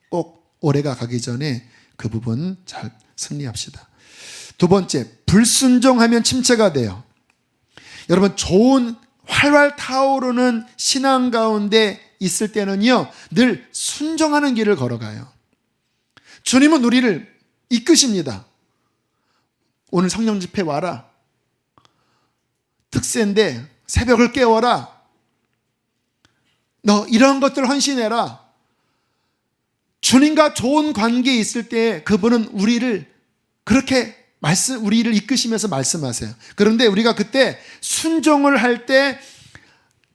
꼭 올해가 가기 전에 그 부분 잘 승리합시다. 두 번째, 불순종하면 침체가 돼요. 여러분, 좋은 활활 타오르는 신앙 가운데 있을 때는요, 늘 순종하는 길을 걸어가요. 주님은 우리를 이끄십니다. 오늘 성령 집회 와라. 특세인데 새벽을 깨워라. 너 이런 것들 헌신해라. 주님과 좋은 관계에 있을 때 그분은 우리를 그렇게 우리를 이끄시면서 말씀하세요. 그런데 우리가 그때 순종을 할 때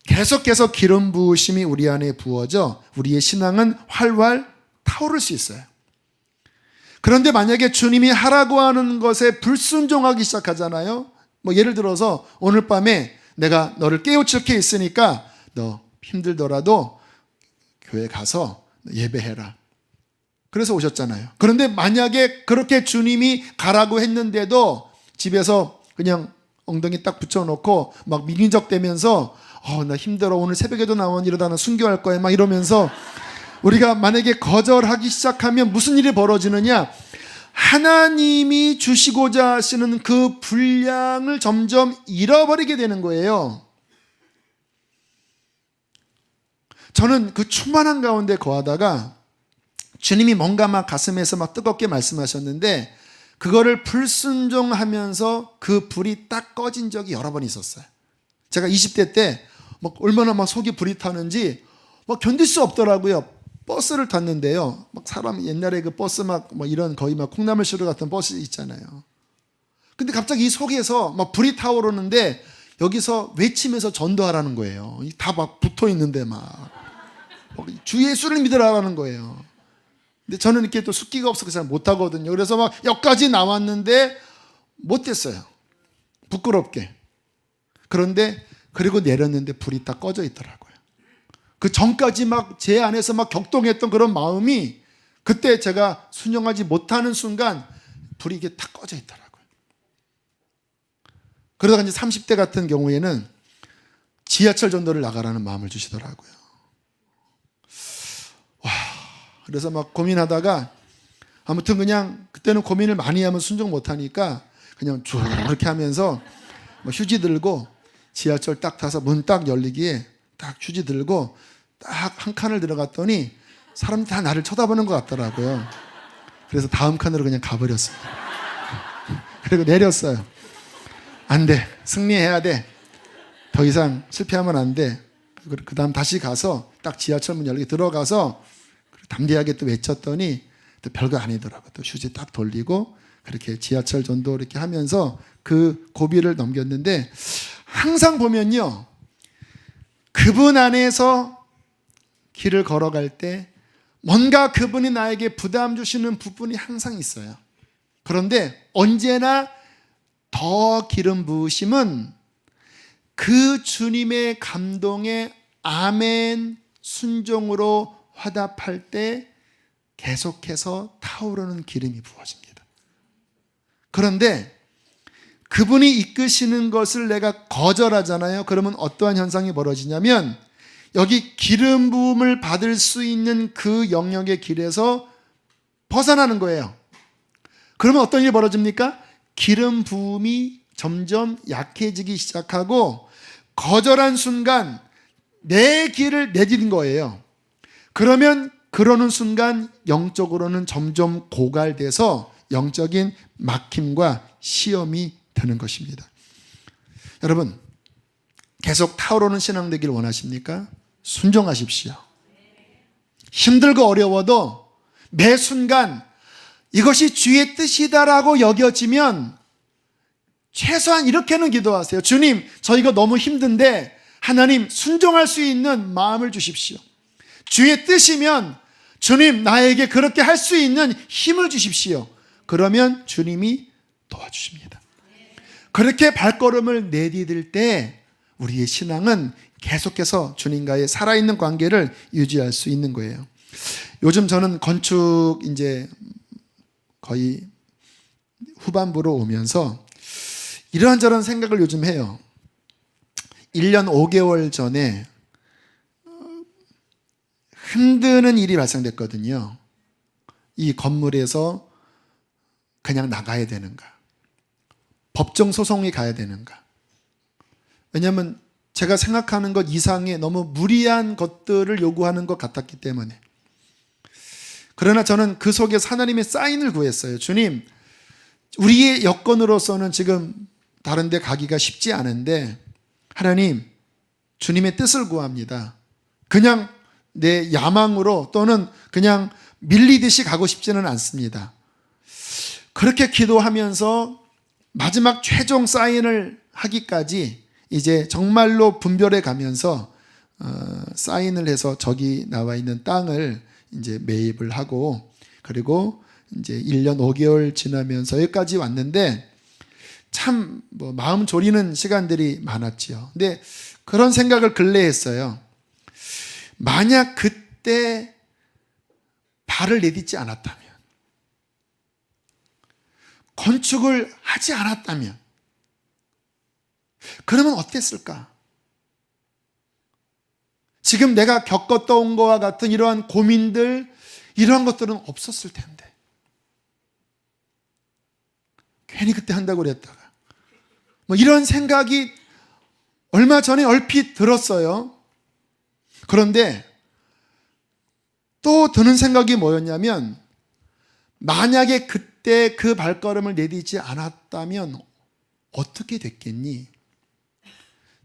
계속해서 기름 부으심이 우리 안에 부어져 우리의 신앙은 활활 타오를 수 있어요. 그런데 만약에 주님이 하라고 하는 것에 불순종하기 시작하잖아요. 뭐 예를 들어서 오늘 밤에 내가 너를 깨우칠 게 있으니까 너 힘들더라도 교회 가서 예배해라. 그래서 오셨잖아요. 그런데 만약에 그렇게 주님이 가라고 했는데도 집에서 그냥 엉덩이 딱 붙여놓고 막 미긴적대면서 나 힘들어. 오늘 새벽에도 나온 이러다 나 순교할 거야. 막 이러면서 우리가 만약에 거절하기 시작하면 무슨 일이 벌어지느냐? 하나님이 주시고자 하시는 그 분량을 점점 잃어버리게 되는 거예요. 저는 그 충만한 가운데 거하다가 주님이 뭔가 막 가슴에서 막 뜨겁게 말씀하셨는데 그거를 불순종하면서 그 불이 딱 꺼진 적이 여러 번 있었어요. 제가 20대 때 막 얼마나 막 속이 불이 타는지 막 견딜 수 없더라고요. 버스를 탔는데요. 막 사람 옛날에 그 버스 막 이런 거의 막 콩나물 시루 같은 버스 있잖아요. 근데 갑자기 이 속에서 막 불이 타오르는데 여기서 외치면서 전도하라는 거예요. 다 막 붙어 있는데 막 주 예수를 믿으라는 거예요. 근데 저는 이렇게 또 숫기가 없어서 잘 못하거든요. 그래서 막 여기까지 나왔는데 못했어요. 부끄럽게. 그런데 그리고 내렸는데 불이 딱 꺼져 있더라고요. 그 전까지 막 제 안에서 막 격동했던 그런 마음이 그때 제가 순종하지 못하는 순간 불이 이게 딱 꺼져 있더라고요. 그러다가 이제 30대 같은 경우에는 지하철 전도를 나가라는 마음을 주시더라고요. 와, 그래서 막 고민하다가 아무튼 그냥 그때는 고민을 많이 하면 순종 못하니까 그냥 쭉 이렇게 하면서 휴지 들고 지하철 딱 타서 문 딱 열리기에 딱 휴지 들고 딱 한 칸을 들어갔더니 사람들이 다 나를 쳐다보는 것 같더라고요. 그래서 다음 칸으로 그냥 가버렸습니다. 그리고 내렸어요. 안 돼. 승리해야 돼. 더 이상 실패하면 안 돼. 그 다음 다시 가서 딱 지하철 문 열기 들어가서 담대하게 또 외쳤더니 또 별거 아니더라고요. 또 휴지 딱 돌리고 그렇게 지하철 전도 이렇게 하면서 그 고비를 넘겼는데 항상 보면요. 그분 안에서 길을 걸어갈 때 뭔가 그분이 나에게 부담 주시는 부분이 항상 있어요. 그런데 언제나 더 기름 부으심은 그 주님의 감동에 아멘 순종으로 화답할 때 계속해서 타오르는 기름이 부어집니다. 그런데 그분이 이끄시는 것을 내가 거절하잖아요. 그러면 어떠한 현상이 벌어지냐면 여기 기름 부음을 받을 수 있는 그 영역의 길에서 벗어나는 거예요. 그러면 어떤 일이 벌어집니까? 기름 부음이 점점 약해지기 시작하고 거절한 순간 내 길을 내디딘 거예요. 그러면 그러는 순간 영적으로는 점점 고갈돼서 영적인 막힘과 시험이 되는 것입니다. 여러분, 계속 타오르는 신앙 되기를 원하십니까? 순종하십시오. 힘들고 어려워도 매 순간 이것이 주의 뜻이다라고 여겨지면 최소한 이렇게는 기도하세요. 주님, 저희가 너무 힘든데 하나님 순종할 수 있는 마음을 주십시오. 주의 뜻이면 주님 나에게 그렇게 할 수 있는 힘을 주십시오. 그러면 주님이 도와주십니다. 그렇게 발걸음을 내디딜 때 우리의 신앙은 계속해서 주님과의 살아있는 관계를 유지할 수 있는 거예요. 요즘 저는 건축 이제 거의 후반부로 오면서 이런저런 생각을 요즘 해요. 1년 5개월 전에 흔드는 일이 발생됐거든요. 이 건물에서 그냥 나가야 되는가? 법정 소송이 가야 되는가? 왜냐하면 제가 생각하는 것 이상의 너무 무리한 것들을 요구하는 것 같았기 때문에. 그러나 저는 그 속에서 하나님의 사인을 구했어요. 주님, 우리의 여건으로서는 지금 다른 데 가기가 쉽지 않은데 하나님, 주님의 뜻을 구합니다. 그냥 내 야망으로 또는 그냥 밀리듯이 가고 싶지는 않습니다. 그렇게 기도하면서 마지막 최종 사인을 하기까지 이제 정말로 분별해 가면서 사인을 해서 저기 나와 있는 땅을 이제 매입을 하고, 그리고 이제 1년 5개월 지나면서 여기까지 왔는데 참 마음 졸이는 시간들이 많았지요. 근데 그런 생각을 근래에 했어요. 만약 그때 발을 내딛지 않았다면, 건축을 하지 않았다면 그러면 어땠을까? 지금 내가 겪었던 것과 같은 이러한 고민들, 이러한 것들은 없었을 텐데 괜히 그때 한다고 그랬다가 이런 생각이 얼마 전에 얼핏 들었어요. 그런데 또 드는 생각이 뭐였냐면, 만약에 그때 그 발걸음을 내딛지 않았다면 어떻게 됐겠니?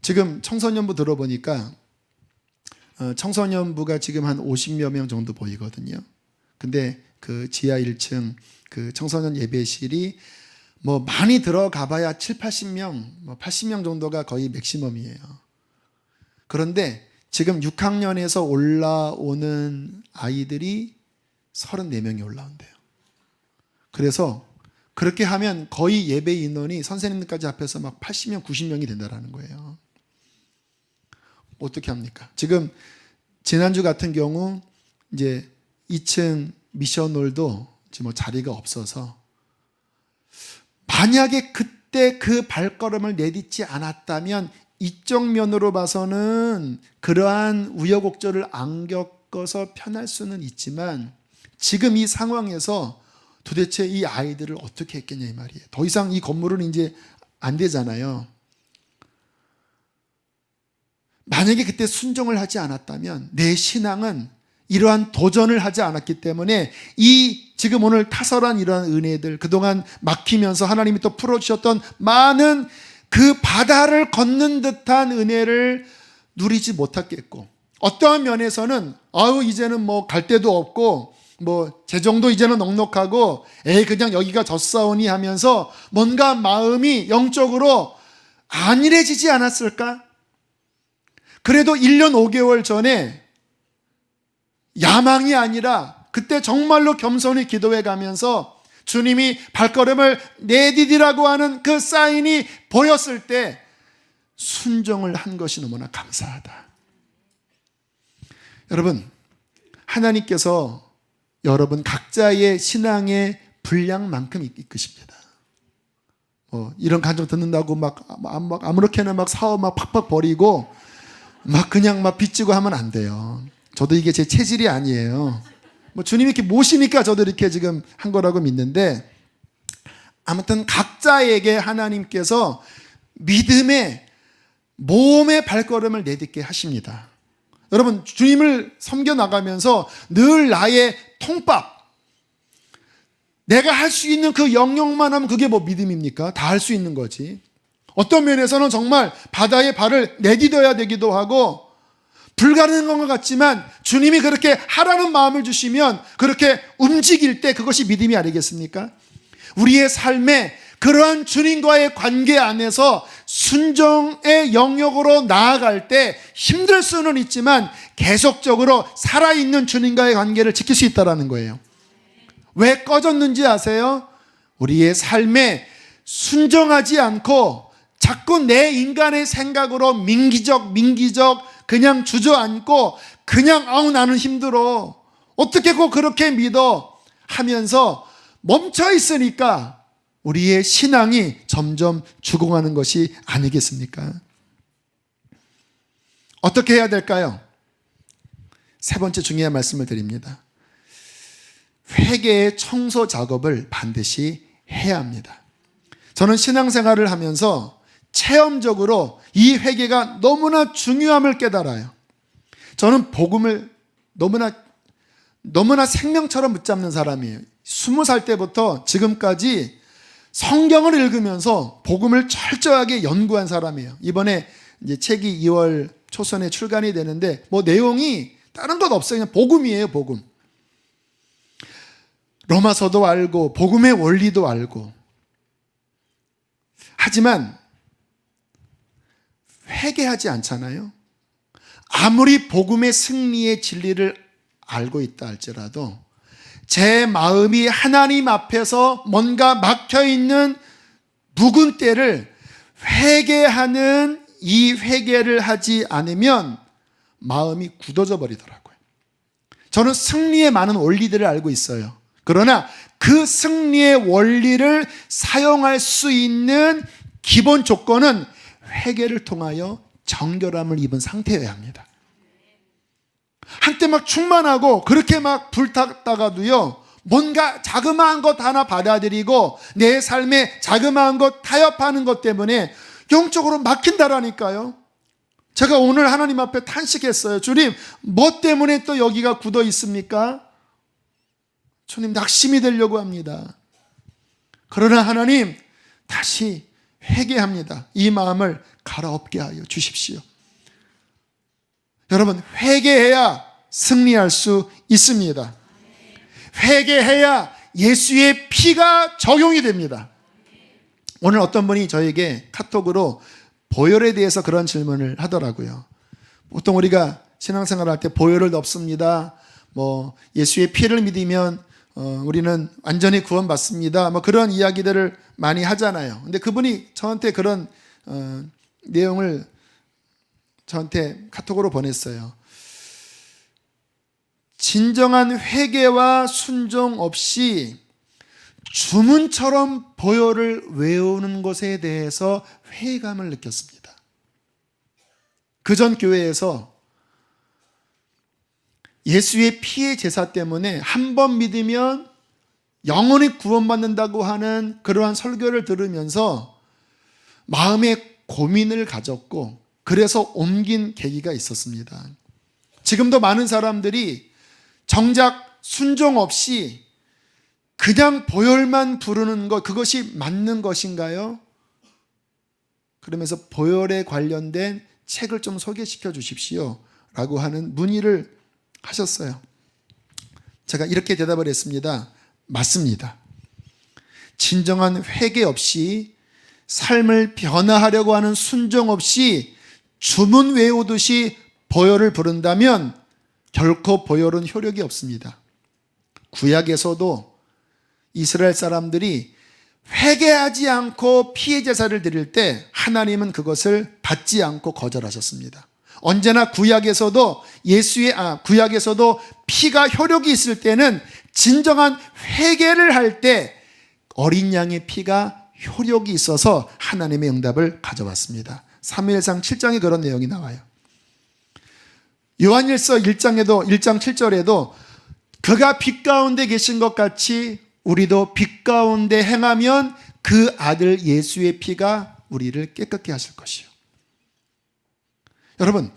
지금 청소년부 들어보니까 청소년부가 지금 한 50여 명 정도 보이거든요. 근데 그 지하 1층 그 청소년 예배실이 많이 들어가 봐야 7, 80명, 80명 정도가 거의 맥시멈이에요. 그런데 지금 6학년에서 올라오는 아이들이 34명이 올라온대요. 그래서 그렇게 하면 거의 예배 인원이 선생님들까지 합해서 80명, 90명이 된다는 거예요. 어떻게 합니까? 지금 지난주 같은 경우 이제 2층 미션홀도 지금 자리가 없어서, 만약에 그때 그 발걸음을 내딛지 않았다면 이쪽 면으로 봐서는 그러한 우여곡절을 안 겪어서 편할 수는 있지만, 지금 이 상황에서 도대체 이 아이들을 어떻게 했겠냐 이 말이에요. 더 이상 이 건물은 이제 안 되잖아요. 만약에 그때 순종을 하지 않았다면 내 신앙은 이러한 도전을 하지 않았기 때문에 이 지금 오늘 타설한 이러한 은혜들, 그동안 막히면서 하나님이 또 풀어주셨던 많은 그 바다를 걷는 듯한 은혜를 누리지 못했겠고, 어떠한 면에서는 이제는 갈 데도 없고 재정도 이제는 넉넉하고 그냥 여기가 졌사오니 하면서 뭔가 마음이 영적으로 안일해지지 않았을까? 그래도 1년 5개월 전에 야망이 아니라 그때 정말로 겸손히 기도해 가면서 주님이 발걸음을 내디디라고 하는 그 사인이 보였을 때 순종을 한 것이 너무나 감사하다. 여러분, 하나님께서 여러분 각자의 신앙의 분량만큼 이끄십니다. 이런 간증 듣는다고 아무렇게나 사업 팍팍 버리고 그냥 빚지고 하면 안 돼요. 저도 이게 제 체질이 아니에요. 주님이 이렇게 모시니까 저도 이렇게 지금 한 거라고 믿는데, 아무튼 각자에게 하나님께서 믿음의 모험의 발걸음을 내딛게 하십니다. 여러분, 주님을 섬겨 나가면서 늘 나의 통밥, 내가 할 수 있는 그 영역만 하면 그게 믿음입니까? 다 할 수 있는 거지. 어떤 면에서는 정말 바다에 발을 내딛어야 되기도 하고 불가능한 것 같지만 주님이 그렇게 하라는 마음을 주시면 그렇게 움직일 때 그것이 믿음이 아니겠습니까? 우리의 삶에 그러한 주님과의 관계 안에서 순종의 영역으로 나아갈 때 힘들 수는 있지만 계속적으로 살아있는 주님과의 관계를 지킬 수 있다는 거예요. 왜 꺼졌는지 아세요? 우리의 삶에 순종하지 않고 자꾸 자꾸 내 인간의 생각으로 민기적 그냥 주저앉고 그냥 나는 힘들어. 어떻게 꼭 그렇게 믿어? 하면서 멈춰 있으니까 우리의 신앙이 점점 죽어가는 것이 아니겠습니까? 어떻게 해야 될까요? 세 번째 중요한 말씀을 드립니다. 회개의 청소 작업을 반드시 해야 합니다. 저는 신앙생활을 하면서 체험적으로 이 회개가 너무나 중요함을 깨달아요. 저는 복음을 너무나 생명처럼 붙잡는 사람이에요. 20살 때부터 지금까지 성경을 읽으면서 복음을 철저하게 연구한 사람이에요. 이번에 이제 책이 2월 초선에 출간이 되는데 뭐 내용이 다른 것 없어요. 그냥 복음이에요, 복음. 로마서도 알고 복음의 원리도 알고. 하지만 회개하지 않잖아요. 아무리 복음의 승리의 진리를 알고 있다 할지라도 제 마음이 하나님 앞에서 뭔가 막혀있는 묵은 때를 회개하는 이 회개를 하지 않으면 마음이 굳어져 버리더라고요. 저는 승리의 많은 원리들을 알고 있어요. 그러나 그 승리의 원리를 사용할 수 있는 기본 조건은 회개를 통하여 정결함을 입은 상태여야 합니다. 한때 막 충만하고 그렇게 막 불탔다가도요, 뭔가 자그마한 것 하나 받아들이고 내 삶에 자그마한 것 타협하는 것 때문에 영적으로 막힌다라니까요. 제가 오늘 하나님 앞에 탄식했어요. 주님, 뭐 때문에 또 여기가 굳어 있습니까? 주님, 낙심이 되려고 합니다. 그러나 하나님, 다시 회개합니다. 이 마음을 갈아엎게 하여 주십시오. 여러분, 회개해야 승리할 수 있습니다. 회개해야 예수의 피가 적용이 됩니다. 오늘 어떤 분이 저에게 카톡으로 보혈에 대해서 그런 질문을 하더라고요. 보통 우리가 신앙생활할 때 보혈을 넣습니다. 뭐 예수의 피를 믿으면 우리는 완전히 구원받습니다. 뭐 그런 이야기들을 많이 하잖아요. 근데 그분이 저한테 그런 내용을 저한테 카톡으로 보냈어요. 진정한 회개와 순종 없이 주문처럼 보혈을 외우는 것에 대해서 회의감을 느꼈습니다. 그전 교회에서 예수의 피의 제사 때문에 한 번 믿으면 영원히 구원받는다고 하는 그러한 설교를 들으면서 마음에 고민을 가졌고 그래서 옮긴 계기가 있었습니다. 지금도 많은 사람들이 정작 순종 없이 그냥 보혈만 부르는 것, 그것이 맞는 것인가요? 그러면서 보혈에 관련된 책을 좀 소개시켜 주십시오 라고 하는 문의를 하셨어요. 제가 이렇게 대답을 했습니다. 맞습니다. 진정한 회개 없이 삶을 변화하려고 하는 순종 없이 주문 외우듯이 보혈을 부른다면 결코 보혈은 효력이 없습니다. 구약에서도 이스라엘 사람들이 회개하지 않고 피의 제사를 드릴 때 하나님은 그것을 받지 않고 거절하셨습니다. 언제나 구약에서도 피가 효력이 있을 때는 진정한 회개를 할 때 어린 양의 피가 효력이 있어서 하나님의 응답을 가져왔습니다. 사무엘상 7장에 그런 내용이 나와요. 요한일서 1장 7절에도 그가 빛 가운데 계신 것 같이 우리도 빛 가운데 행하면 그 아들 예수의 피가 우리를 깨끗게 하실 것이요. 여러분,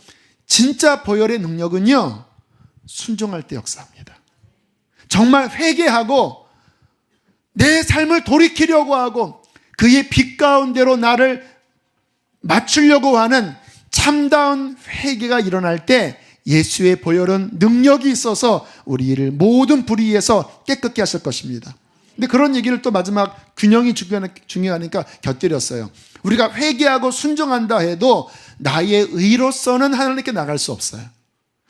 진짜 보혈의 능력은요, 순종할 때 역사합니다. 정말 회개하고 내 삶을 돌이키려고 하고 그의 빛 가운데로 나를 맞추려고 하는 참다운 회개가 일어날 때 예수의 보혈은 능력이 있어서 우리를 모든 불의에서 깨끗게 하실 것입니다. 근데 그런 얘기를 또 마지막 균형이 중요하니까 곁들였어요. 우리가 회개하고 순종한다 해도 나의 의로서는 하나님께 나갈 수 없어요.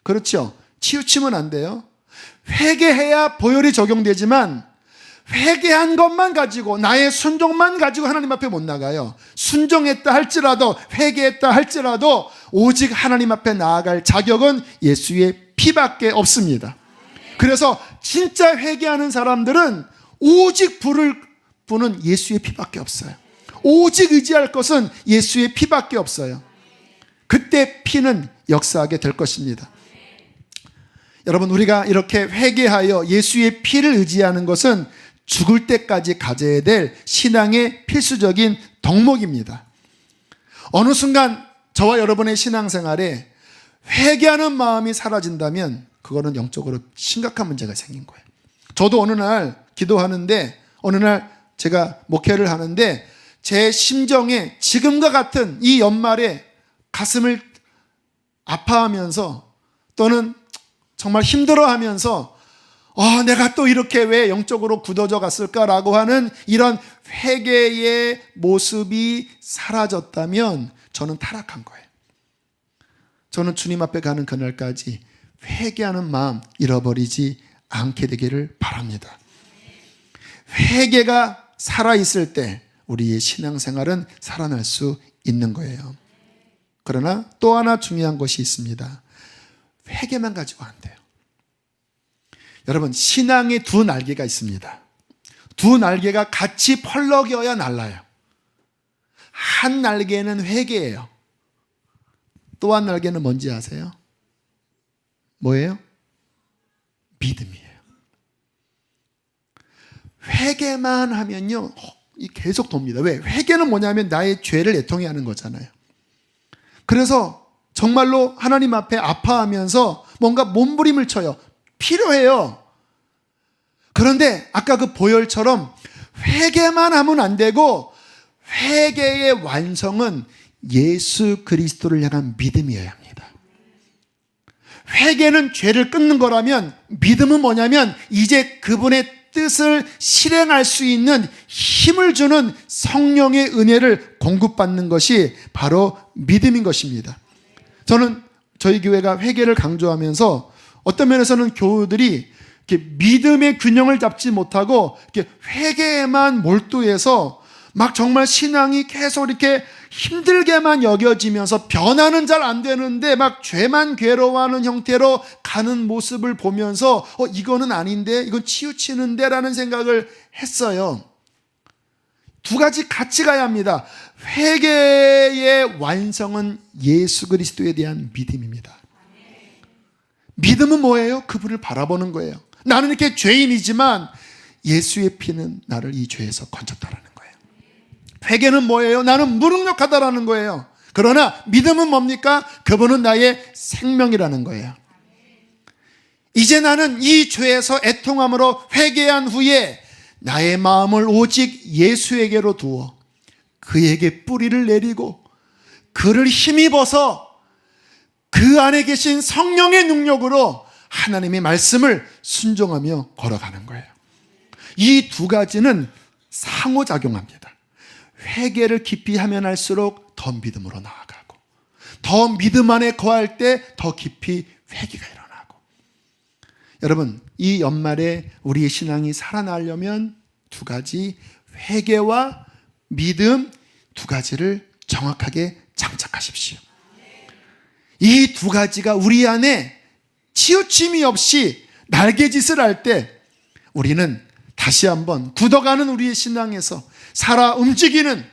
그렇죠? 치우치면 안 돼요. 회개해야 보혈이 적용되지만 회개한 것만 가지고, 나의 순종만 가지고 하나님 앞에 못 나가요. 순종했다 할지라도, 회개했다 할지라도 오직 하나님 앞에 나아갈 자격은 예수의 피밖에 없습니다. 그래서 진짜 회개하는 사람들은 오직 불을 부는 예수의 피밖에 없어요. 오직 의지할 것은 예수의 피밖에 없어요. 그때 피는 역사하게 될 것입니다. 여러분, 우리가 이렇게 회개하여 예수의 피를 의지하는 것은 죽을 때까지 가져야 될 신앙의 필수적인 덕목입니다. 어느 순간 저와 여러분의 신앙생활에 회개하는 마음이 사라진다면 그거는 영적으로 심각한 문제가 생긴 거예요. 저도 어느 날 기도하는데, 어느 날 제가 목회를 하는데 제 심정에 지금과 같은 이 연말에 가슴을 아파하면서 또는 정말 힘들어하면서 내가 또 이렇게 왜 영적으로 굳어져 갔을까라고 하는 이런 회개의 모습이 사라졌다면 저는 타락한 거예요. 저는 주님 앞에 가는 그날까지 회개하는 마음 잃어버리지 않게 되기를 바랍니다. 회개가 살아있을 때 우리의 신앙생활은 살아날 수 있는 거예요. 그러나 또 하나 중요한 것이 있습니다. 회개만 가지고 안 돼요. 여러분, 신앙에 두 날개가 있습니다. 두 날개가 같이 펄럭여야 날라요. 한 날개는 회개예요. 또 한 날개는 뭔지 아세요? 뭐예요? 믿음이에요. 회개만 하면요, 계속 돕니다. 왜? 회개는 뭐냐면 나의 죄를 애통해 하는 거잖아요. 그래서 정말로 하나님 앞에 아파하면서 뭔가 몸부림을 쳐요. 필요해요. 그런데 아까 그 보혈처럼 회개만 하면 안 되고, 회개의 완성은 예수 그리스도를 향한 믿음이어야 합니다. 회개는 죄를 끊는 거라면, 믿음은 뭐냐면 이제 그분의 뜻을 실행할 수 있는 힘을 주는 성령의 은혜를 공급받는 것이 바로 믿음인 것입니다. 저는 저희 교회가 회개를 강조하면서 어떤 면에서는 교우들이 이렇게 믿음의 균형을 잡지 못하고 이렇게 회개에만 몰두해서 막 정말 신앙이 계속 이렇게 힘들게만 여겨지면서 변화는 잘 안 되는데 막 죄만 괴로워하는 형태로 가는 모습을 보면서 이거는 아닌데, 이건 치우치는데 라는 생각을 했어요. 두 가지 같이 가야 합니다. 회개의 완성은 예수 그리스도에 대한 믿음입니다. 믿음은 뭐예요? 그분을 바라보는 거예요. 나는 이렇게 죄인이지만 예수의 피는 나를 이 죄에서 건졌다라는 거예요. 회개는 뭐예요? 나는 무능력하다라는 거예요. 그러나 믿음은 뭡니까? 그분은 나의 생명이라는 거예요. 이제 나는 이 죄에서 애통함으로 회개한 후에 나의 마음을 오직 예수에게로 두어 그에게 뿌리를 내리고 그를 힘입어서 그 안에 계신 성령의 능력으로 하나님의 말씀을 순종하며 걸어가는 거예요. 이 두 가지는 상호작용합니다. 회개를 깊이 하면 할수록 더 믿음으로 나아가고, 더 믿음 안에 거할 때 더 깊이 회개가 일어나고. 여러분, 이 연말에 우리의 신앙이 살아나려면 두 가지, 회개와 믿음 두 가지를 정확하게 장착하십시오. 이 두 가지가 우리 안에 치우침이 없이 날개짓을 할 때 우리는 다시 한번 굳어가는 우리의 신앙에서 살아 움직이는,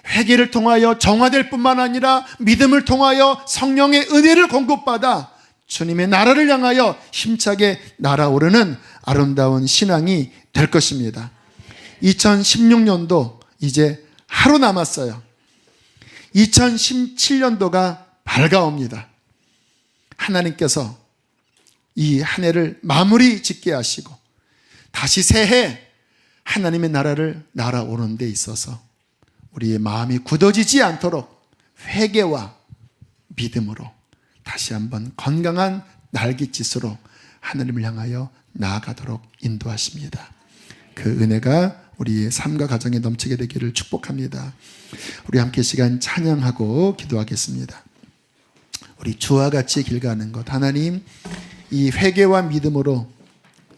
회개를 통하여 정화될 뿐만 아니라 믿음을 통하여 성령의 은혜를 공급받아 주님의 나라를 향하여 힘차게 날아오르는 아름다운 신앙이 될 것입니다. 2016년도 이제 하루 남았어요. 2017년도가 밝아옵니다. 하나님께서 이 한 해를 마무리 짓게 하시고 다시 새해 하나님의 나라를 날아오는 데 있어서 우리의 마음이 굳어지지 않도록 회개와 믿음으로 다시 한번 건강한 날갯짓으로 하나님을 향하여 나아가도록 인도하십니다. 그 은혜가 우리의 삶과 가정에 넘치게 되기를 축복합니다. 우리 함께 시간 찬양하고 기도하겠습니다. 우리 주와 같이 길 가는 것, 하나님 이 회개와 믿음으로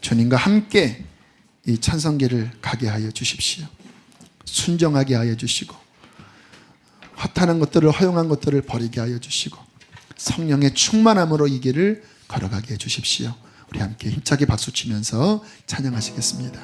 주님과 함께 이 찬송기를 가게 하여 주십시오. 순정하게 하여 주시고 허탄한 것들을, 허용한 것들을 버리게 하여 주시고 성령의 충만함으로 이 길을 걸어가게 해 주십시오. 우리 함께 힘차게 박수 치면서 찬양하시겠습니다.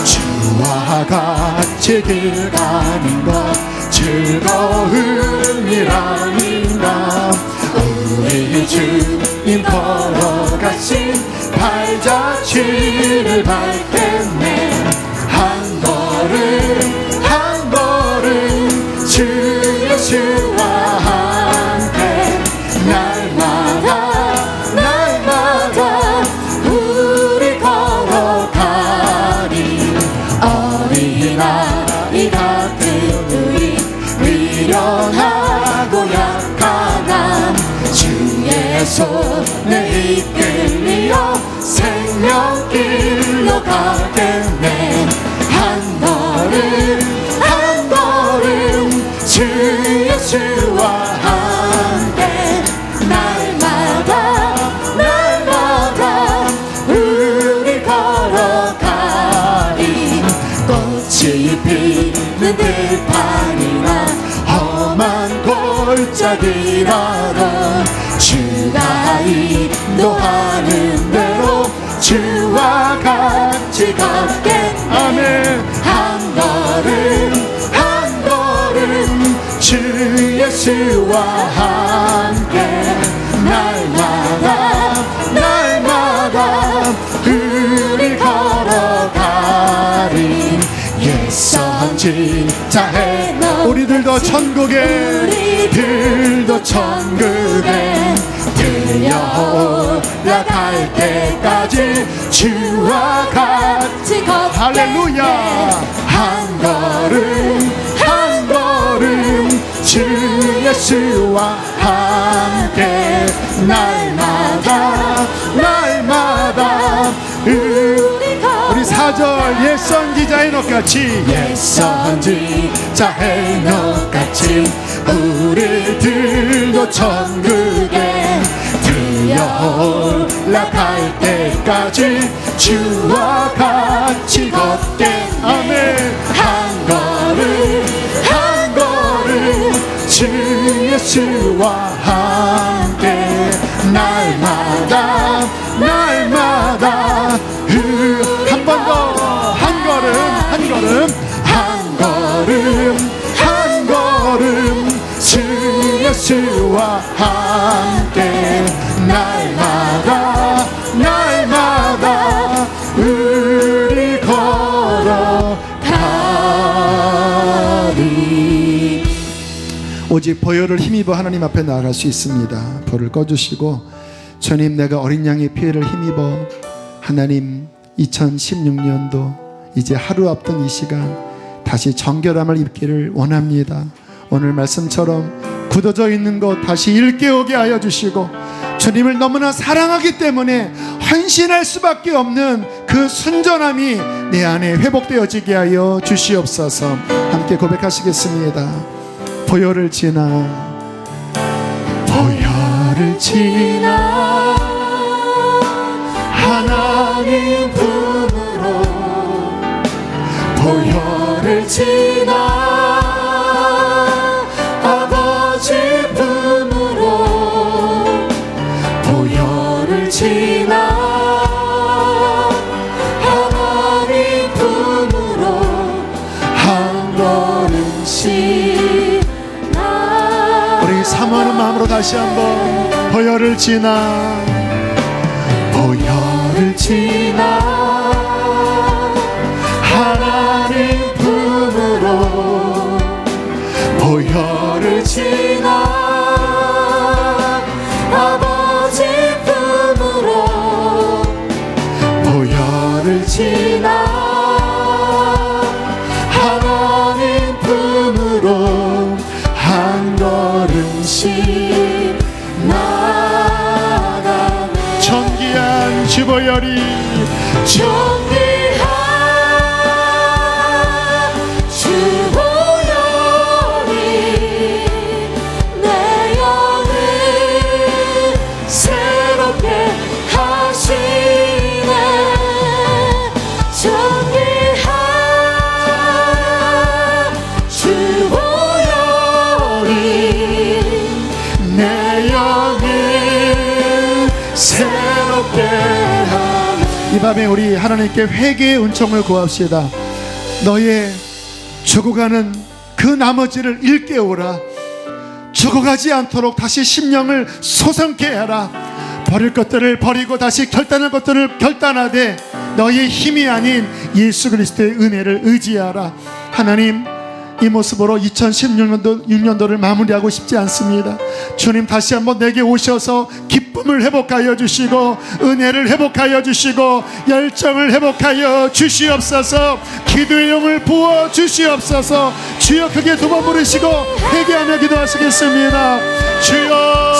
주와 같이 길 가는 것 즐거움이라니까. 우리 주님 걸어가신 발자취를 밟겠네. 한 걸음 한 걸음 주 예수와 함께 날마다 날마다 우리 걸어가리. 어린아이 같은 우리 미련하고 약한 남 주의 손에 이끌려 생명길로 가겠네. 한 걸음 한 걸음 주 예수와 함께 날마다 날마다 우리 걸어가리. 꽃이 피는 들판이나 험한 골짜기라도 주가 인도하는 대로 주와 같이 걷겠네. 아멘. 한 걸음 한 걸음 주 예수와 함께 날마다 날마다 우리 걸어가리. 옛 선지자 해놓은 우리들도 천국에 우리들도 천국에 들려 올라갈 때까지 주와 같이 걷겠네. 할렐루야. 한 걸음 한 걸음 주 예수와 함께 날마다 날마다 우리 4절 옛 선지자 해놓같이 옛 선지자 해놓같이 우리들도 천국에 들려 올라갈 때까지 주와 같이 걷겠네. 아멘. 한 걸음 한 걸음 주 예수와 함께 날마다 날마다 한 번 더 한 걸음 한 걸음 한 걸음 한 걸음 주 예수와 함께 날마다 날마다 우리 걸어가리. 오직 보혈을 힘입어 하나님 앞에 나아갈 수 있습니다. 불을 꺼주시고 주님, 내가 어린 양의 피해를 힘입어 하나님 2016년도 이제 하루 앞둔 이 시간 다시 정결함을 입기를 원합니다. 오늘 말씀처럼 굳어져 있는 것 다시 일깨우게 하여 주시고 주님을 너무나 사랑하기 때문에 헌신할 수밖에 없는 그 순전함이 내 안에 회복되어지게 하여 주시옵소서. 함께 고백하시겠습니다. 보혈을 지나 보혈을 지나 하나님 품으로 보혈을 지나 아버지 품으로 보혈을 지나 하나님 품으로 한 걸음씩 우리 사모하는 마음으로 다시 한번 보혈을 지나 보혈을 지나 하나님 품으로 보혈을 지나 아버지 품으로 보혈을 지나 하나님 품으로 한 걸음씩 나아가 정기한 주보혈이 정기한 주보혈이 내 영을 이 밤에 우리 하나님께 회개의 은총을 구합시다. 너의 죽어가는 그 나머지를 일깨우라. 죽어가지 않도록 다시 심령을 소성케 하라. 버릴 것들을 버리고 다시 결단할 것들을 결단하되 너의 힘이 아닌 예수 그리스도의 은혜를 의지하라. 하나님, 이 모습으로 2016년도를 마무리하고 싶지 않습니다. 주님, 다시 한번 내게 오셔서 기쁨을 회복하여 주시고 은혜를 회복하여 주시고 열정을 회복하여 주시옵소서. 기도의 영을 부어 주시옵소서. 주여, 크게 두 번 부르시고 회개하며 기도하시겠습니다. 주여,